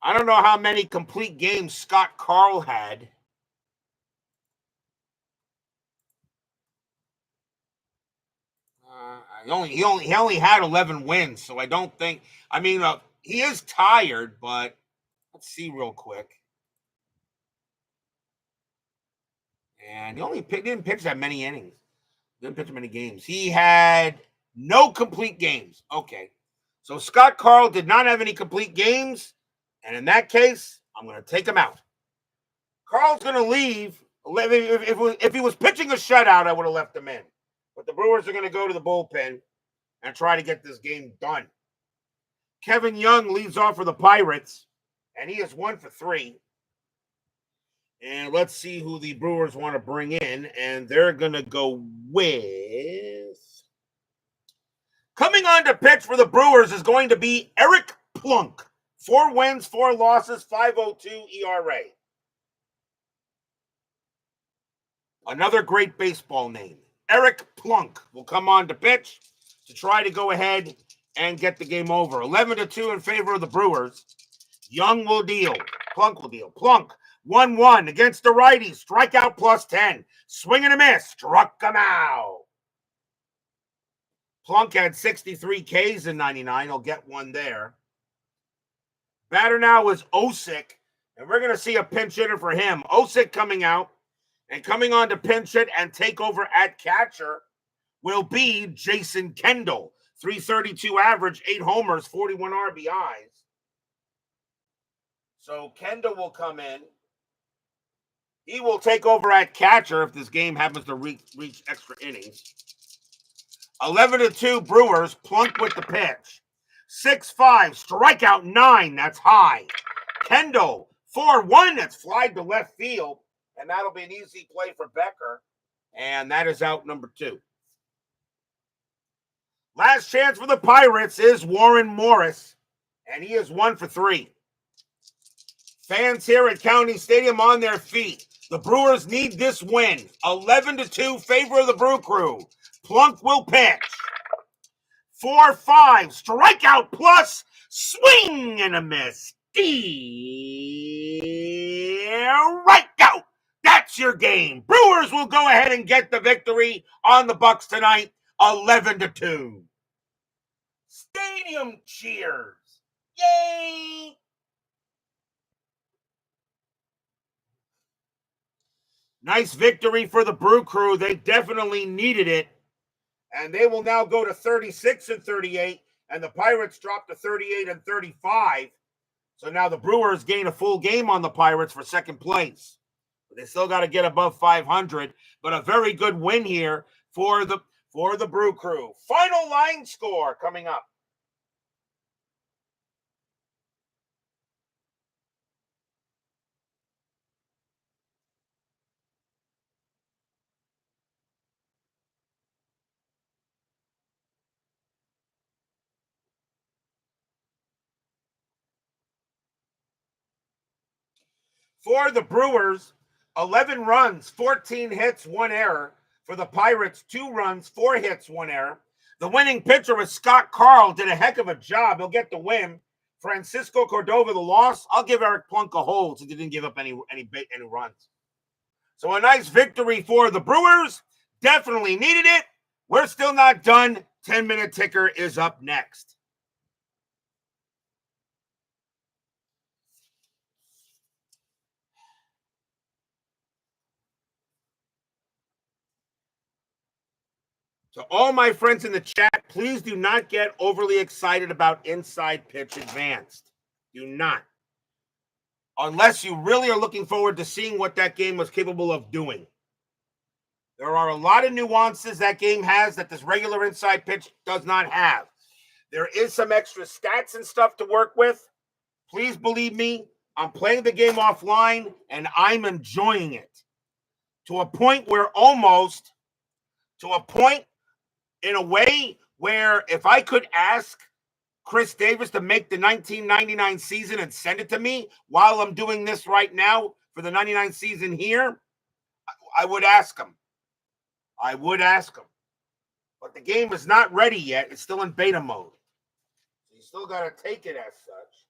S1: I don't know how many complete games Scott Karl had. He only had 11 wins, so I don't think. I mean, he is tired, but let's see real quick. And he didn't pitch that many innings. Didn't pitch many games. He had no complete games. Okay. So Scott Karl did not have any complete games. And in that case, I'm going to take him out. Karl's going to leave. If he was pitching a shutout, I would have left him in. But the Brewers are going to go to the bullpen and try to get this game done. Kevin Young leads off for the Pirates, and he is 1-for-3. And let's see who the Brewers want to bring in. And they're going to go with... Coming on to pitch for the Brewers is going to be Eric Plunk. 4 wins, 4 losses, 5.02 ERA. Another great baseball name. Eric Plunk will come on to pitch to try to go ahead and get the game over. 11-2 in favor of the Brewers. Young will deal. Plunk will deal. Plunk, 1-1 against the righties. Strikeout +10. Swing and a miss. Struck him out. Plunk had 63 Ks in 99. He'll get one there. Batter now is Osick, and we're going to see a pinch hitter for him. Osick coming out, and coming on to pinch hit and take over at catcher will be Jason Kendall. 332 average, 8 homers, 41 RBIs. So Kendall will come in. He will take over at catcher if this game happens to reach extra innings. 11-2 Brewers. Plunk with the pitch. 6-5, strikeout 9. That's high. Kendall, 4-1. That's flied to left field. And that'll be an easy play for Becker. And that is out number 2. Last chance for the Pirates is Warren Morris. And he is 1-for-3. Fans here at County Stadium on their feet. The Brewers need this win. 11-2, favor of the Brew Crew. Plunk will pitch. 4-5, strikeout plus, swing and a miss. Right out. That's your game. Brewers will go ahead and get the victory on the Bucks tonight, 11-2. Stadium cheers. Yay! Nice victory for the Brew Crew. They definitely needed it. And they will now go to 36-38, and the Pirates drop to 38-35. So now the Brewers gain a full game on the Pirates for second place. But they still got to get above 500, but a very good win here for the Brew Crew. Final line score coming up. For the Brewers, 11 runs, 14 hits, 1 error. For the Pirates, 2 runs, 4 hits, 1 error. The winning pitcher was Scott Karl. Did a heck of a job. He'll get the win. Francisco Cordova, the loss. I'll give Eric Plunk a hold since he didn't give up any runs. So a nice victory for the Brewers. Definitely needed it. We're still not done. 10-minute ticker is up next. To all my friends in the chat, please do not get overly excited about Inside Pitch Advanced. Do not. Unless you really are looking forward to seeing what that game was capable of doing. There are a lot of nuances that game has that this regular inside pitch does not have. There is some extra stats and stuff to work with. Please believe me, I'm playing the game offline and I'm enjoying it to a point where in a way where if I could ask Chris Davis to make the 1999 season and send it to me while I'm doing this right now for the 99 season here, I would ask him. But the game is not ready yet. It's still in beta mode. So you still got to take it as such.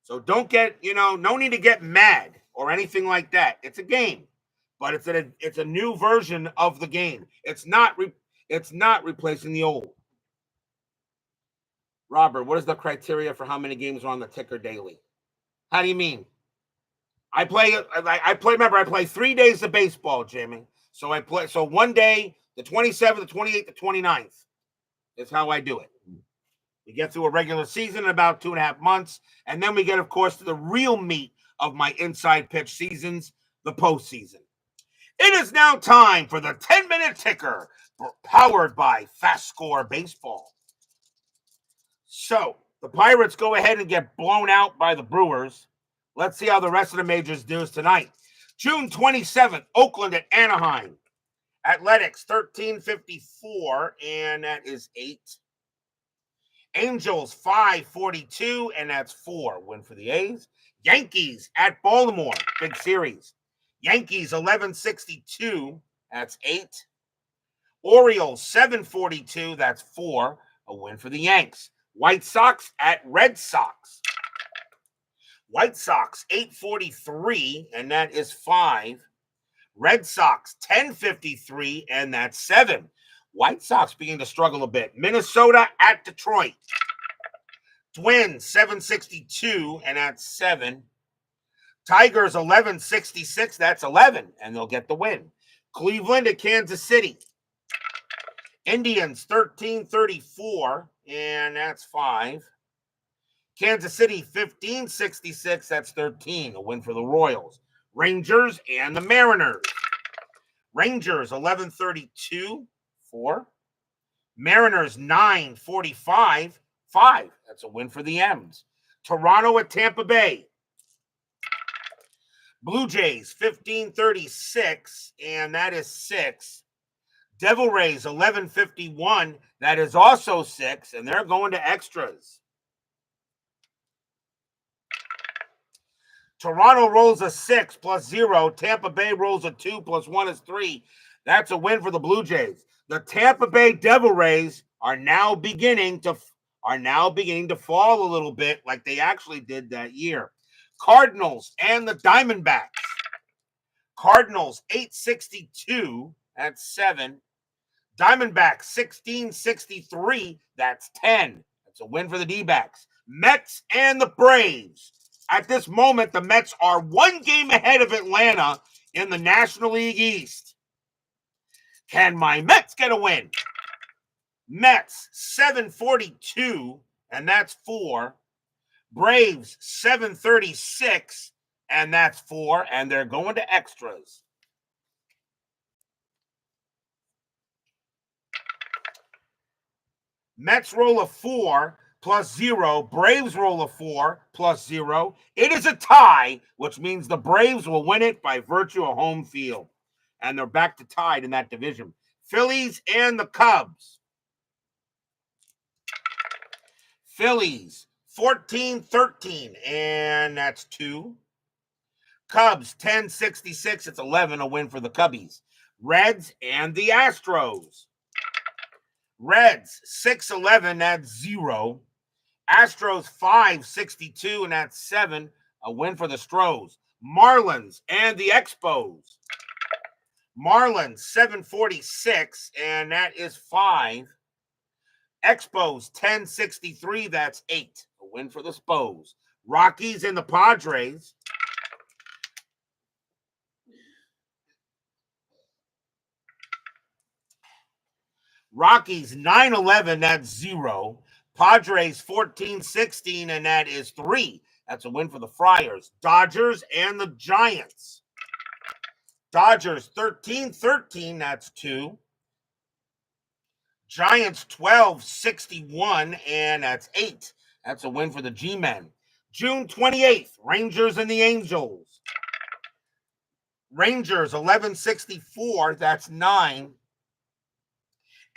S1: So don't get, no need to get mad or anything like that. It's a game, but it's a new version of the game. It's not replacing the old. Robert, what is the criteria for how many games are on the ticker daily? How do you mean? I play 3 days of baseball, Jimmy. So one day, the 27th, the 28th, the 29th is how I do it. We get through a regular season in about 2.5 months, and then we get, of course, to the real meat of my inside pitch seasons, the postseason. It is now time for the 10-minute ticker, powered by FastScore Baseball. So the Pirates go ahead and get blown out by the Brewers. Let's see how the rest of the majors do tonight. June 27th, Oakland at Anaheim. Athletics 1354, and that is 8. Angels 542, and that's 4. Win for the A's. Yankees at Baltimore, big series. Yankees 1162, that's 8. Orioles 742, that's 4. A win for the Yanks. White Sox at Red Sox. White Sox 843, and that is 5. Red Sox 1053, and that's 7. White Sox beginning to struggle a bit. Minnesota at Detroit. Twins 762, and that's 7. Tigers 1166, that's 11, and they'll get the win. Cleveland at Kansas City. Indians 1334, and that's 5. Kansas City 1566, that's 13. A win for the Royals. Rangers and the Mariners. Rangers 1132, 4. Mariners 945, 5. That's a win for the M's. Toronto at Tampa Bay. Blue Jays 1536, and that is 6. Devil Rays 1151, that is also 6, and they're going to extras. Toronto rolls a 6 plus 0. Tampa Bay rolls a 2 plus 1 is 3. That's a win for the Blue Jays. The Tampa Bay Devil Rays are now beginning to fall a little bit like they actually did that year. Cardinals and the Diamondbacks. Cardinals 862, that's 7. Diamondbacks 1663, that's 10. That's a win for the D-backs. Mets and the Braves. At this moment, the Mets are 1 game ahead of Atlanta in the National League East. Can my Mets get a win? Mets 742, and that's 4. Braves 736, and that's 4, and they're going to extras. Mets roll a 4 plus 0. Braves roll a 4 plus 0. It is a tie, which means the Braves will win it by virtue of home field. And they're back to tied in that division. Phillies and the Cubs. Phillies 14-13, and that's 2. Cubs 10-66, it's 11, a win for the Cubbies. Reds and the Astros. Reds 6-11, that's 0. Astros 5-62, and that's 7, a win for the Stros. Marlins and the Expos. Marlins 746, and that is 5. Expos 1063, that's 8. A win for the Spos. Rockies and the Padres. Rockies 911, that's 0. Padres 1416, and that is 3. That's a win for the Friars. Dodgers and the Giants. Dodgers 13-13, that's 2. Giants 12-61, and that's 8. That's a win for the G-Men. June 28th, Rangers and the Angels. Rangers 11-64, that's 9.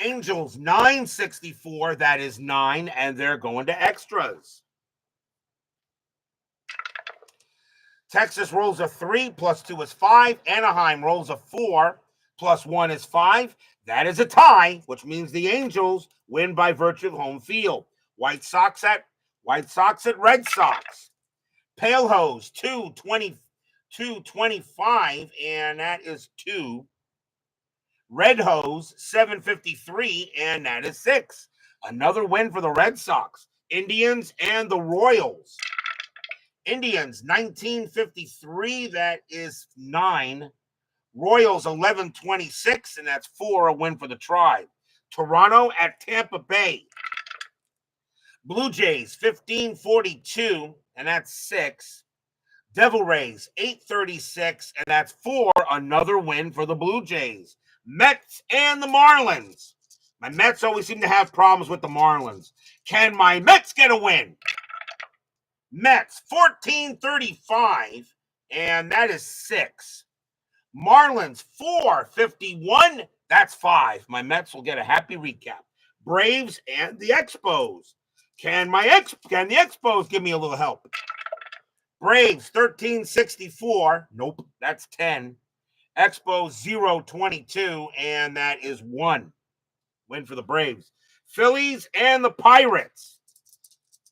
S1: Angels 9-64, that is 9, and they're going to extras. Texas rolls a 3, plus 2 is 5. Anaheim rolls a 4, plus 1 is 5. That is a tie, which means the Angels win by virtue of home field. White Sox at Red Sox. Pale Hose 225, and that is 2. Red Hose 753, and that is 6. Another win for the Red Sox. Indians and the Royals. Indians 1953, that is 9. Royals 1126, and that's 4, a win for the Tribe. Toronto at Tampa Bay. Blue Jays 1542, and that's 6. Devil Rays 836, and that's 4, another win for the Blue Jays. Mets and the Marlins. My Mets always seem to have problems with the Marlins. Can my Mets get a win? Mets 1435, and that is 6. Marlins 451, that's 5. My Mets will get a happy recap. Braves and the Expos. Can the Expos give me a little help? Braves 1364, nope, that's 10. Expos 022, and that is 1. Win for the Braves. Phillies and the Pirates.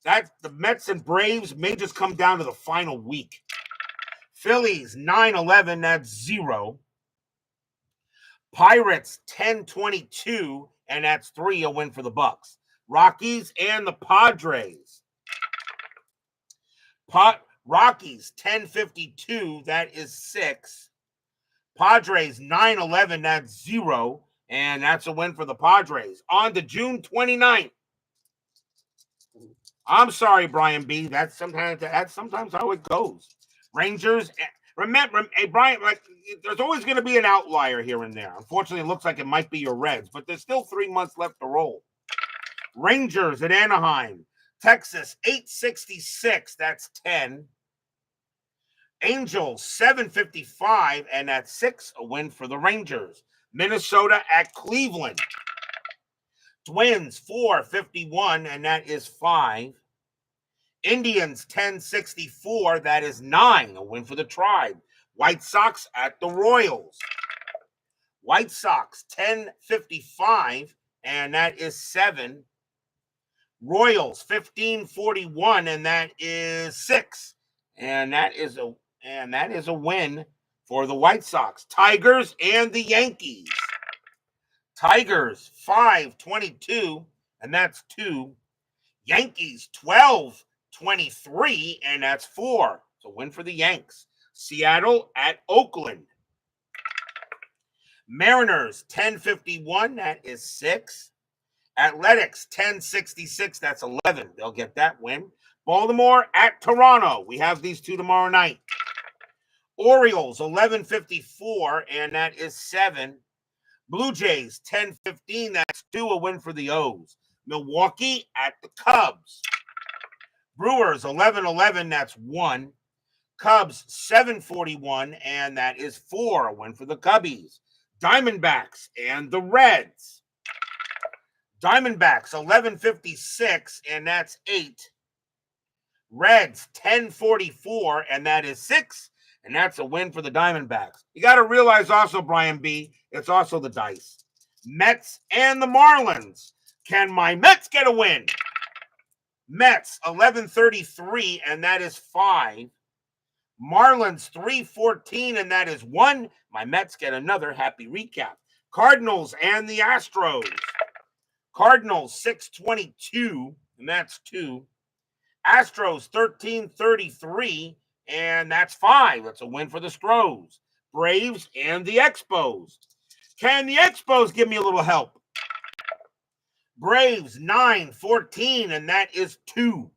S1: That's the Mets and Braves may just come down to the final week. Phillies 911, that's 0. Pirates 1022, and that's 3, a win for the Bucks. Rockies and the Padres. Rockies 1052, that is 6. Padres 911, that's 0, and that's a win for the Padres. On to June 29th. I'm sorry, Brian B. That's sometimes how it goes. Rangers, remember, hey, Brian, like, there's always going to be an outlier here and there. Unfortunately, it looks like it might be your Reds, but there's still 3 months left to roll. Rangers at Anaheim. Texas 866, that's 10. Angels 755, and that's 6, a win for the Rangers. Minnesota at Cleveland. Twins 451, and that is 5. Indians 1064, that is 9, a win for the Tribe. White Sox at the Royals. White Sox 1055, and that is 7. Royals 1541, and that is 6. And that is a win for the White Sox. Tigers and the Yankees. Tigers 522, and that's 2. Yankees 1223, and that's 4. It's a win for the Yanks. Seattle at Oakland. Mariners 1051, that is 6. Athletics 1066, that's 11. They'll get that win. Baltimore at Toronto. We have these 2 tomorrow night. Orioles 1154, and that is 7. Blue Jays 1015, that's 2, a win for the O's. Milwaukee at the Cubs. Brewers 1111, that's 1. Cubs 741, and that is 4, a win for the Cubbies. Diamondbacks and the Reds. Diamondbacks 1156, and that's 8. Reds 1044, and that is 6, and that's a win for the Diamondbacks. You got to realize also, Brian B., it's also the dice. Mets and the Marlins. Can my Mets get a win? Mets 1133, and that is 5. Marlins 314, and that is 1. My Mets get another happy recap. Cardinals and the Astros. Cardinals 622, and that's 2. Astros 1333, and that's 5. That's a win for the Stros. Braves and the Expos. Can the Expos give me a little help? Braves 914, and that is 2.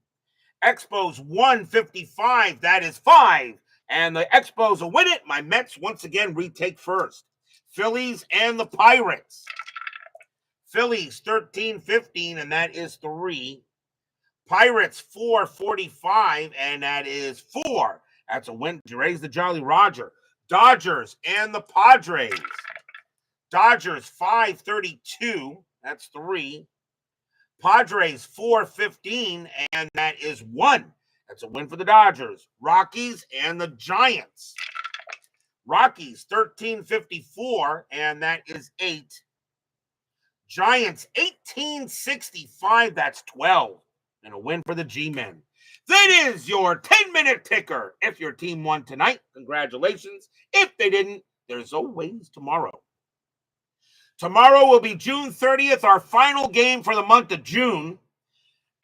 S1: Expos 155, that is 5. And the Expos will win it. My Mets once again retake first. Phillies and the Pirates. Phillies 13-15, and that is 3. Pirates 4-45, and that is 4. That's a win. Raise the Jolly Roger. Dodgers and the Padres. Dodgers 5-32, that's 3. Padres 4-15, and that is 1. That's a win for the Dodgers. Rockies and the Giants. Rockies 13-54, and that is 8. Giants 18-65, that's 12. And a win for the G-Men. That is your 10-minute ticker. If your team won tonight, congratulations. If they didn't, there's always tomorrow. Tomorrow will be June 30th, our final game for the month of June.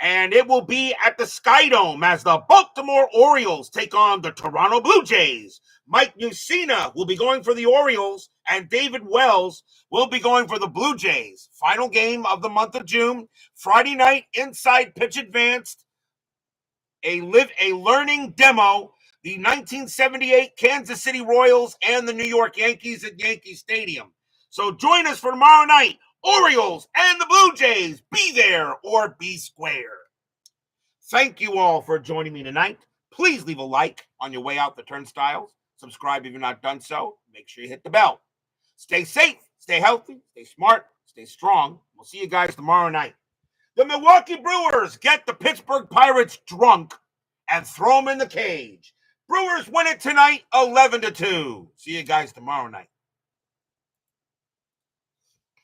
S1: And it will be at the Skydome as the Baltimore Orioles take on the Toronto Blue Jays. Mike Mussina will be going for the Orioles, and David Wells will be going for the Blue Jays. Final game of the month of June. Friday night, Inside Pitch Advanced. A learning demo. The 1978 Kansas City Royals and the New York Yankees at Yankee Stadium. So join us for tomorrow night. Orioles and the Blue Jays. Be there or be square. Thank you all for joining me tonight. Please leave a like on your way out the turnstiles. Subscribe if you're not done so. Make sure you hit the bell. Stay safe, stay healthy, stay smart, stay strong. We'll see you guys tomorrow night. The Milwaukee Brewers get the Pittsburgh Pirates drunk and throw them in the cage. Brewers win it tonight 11-2. See you guys tomorrow night.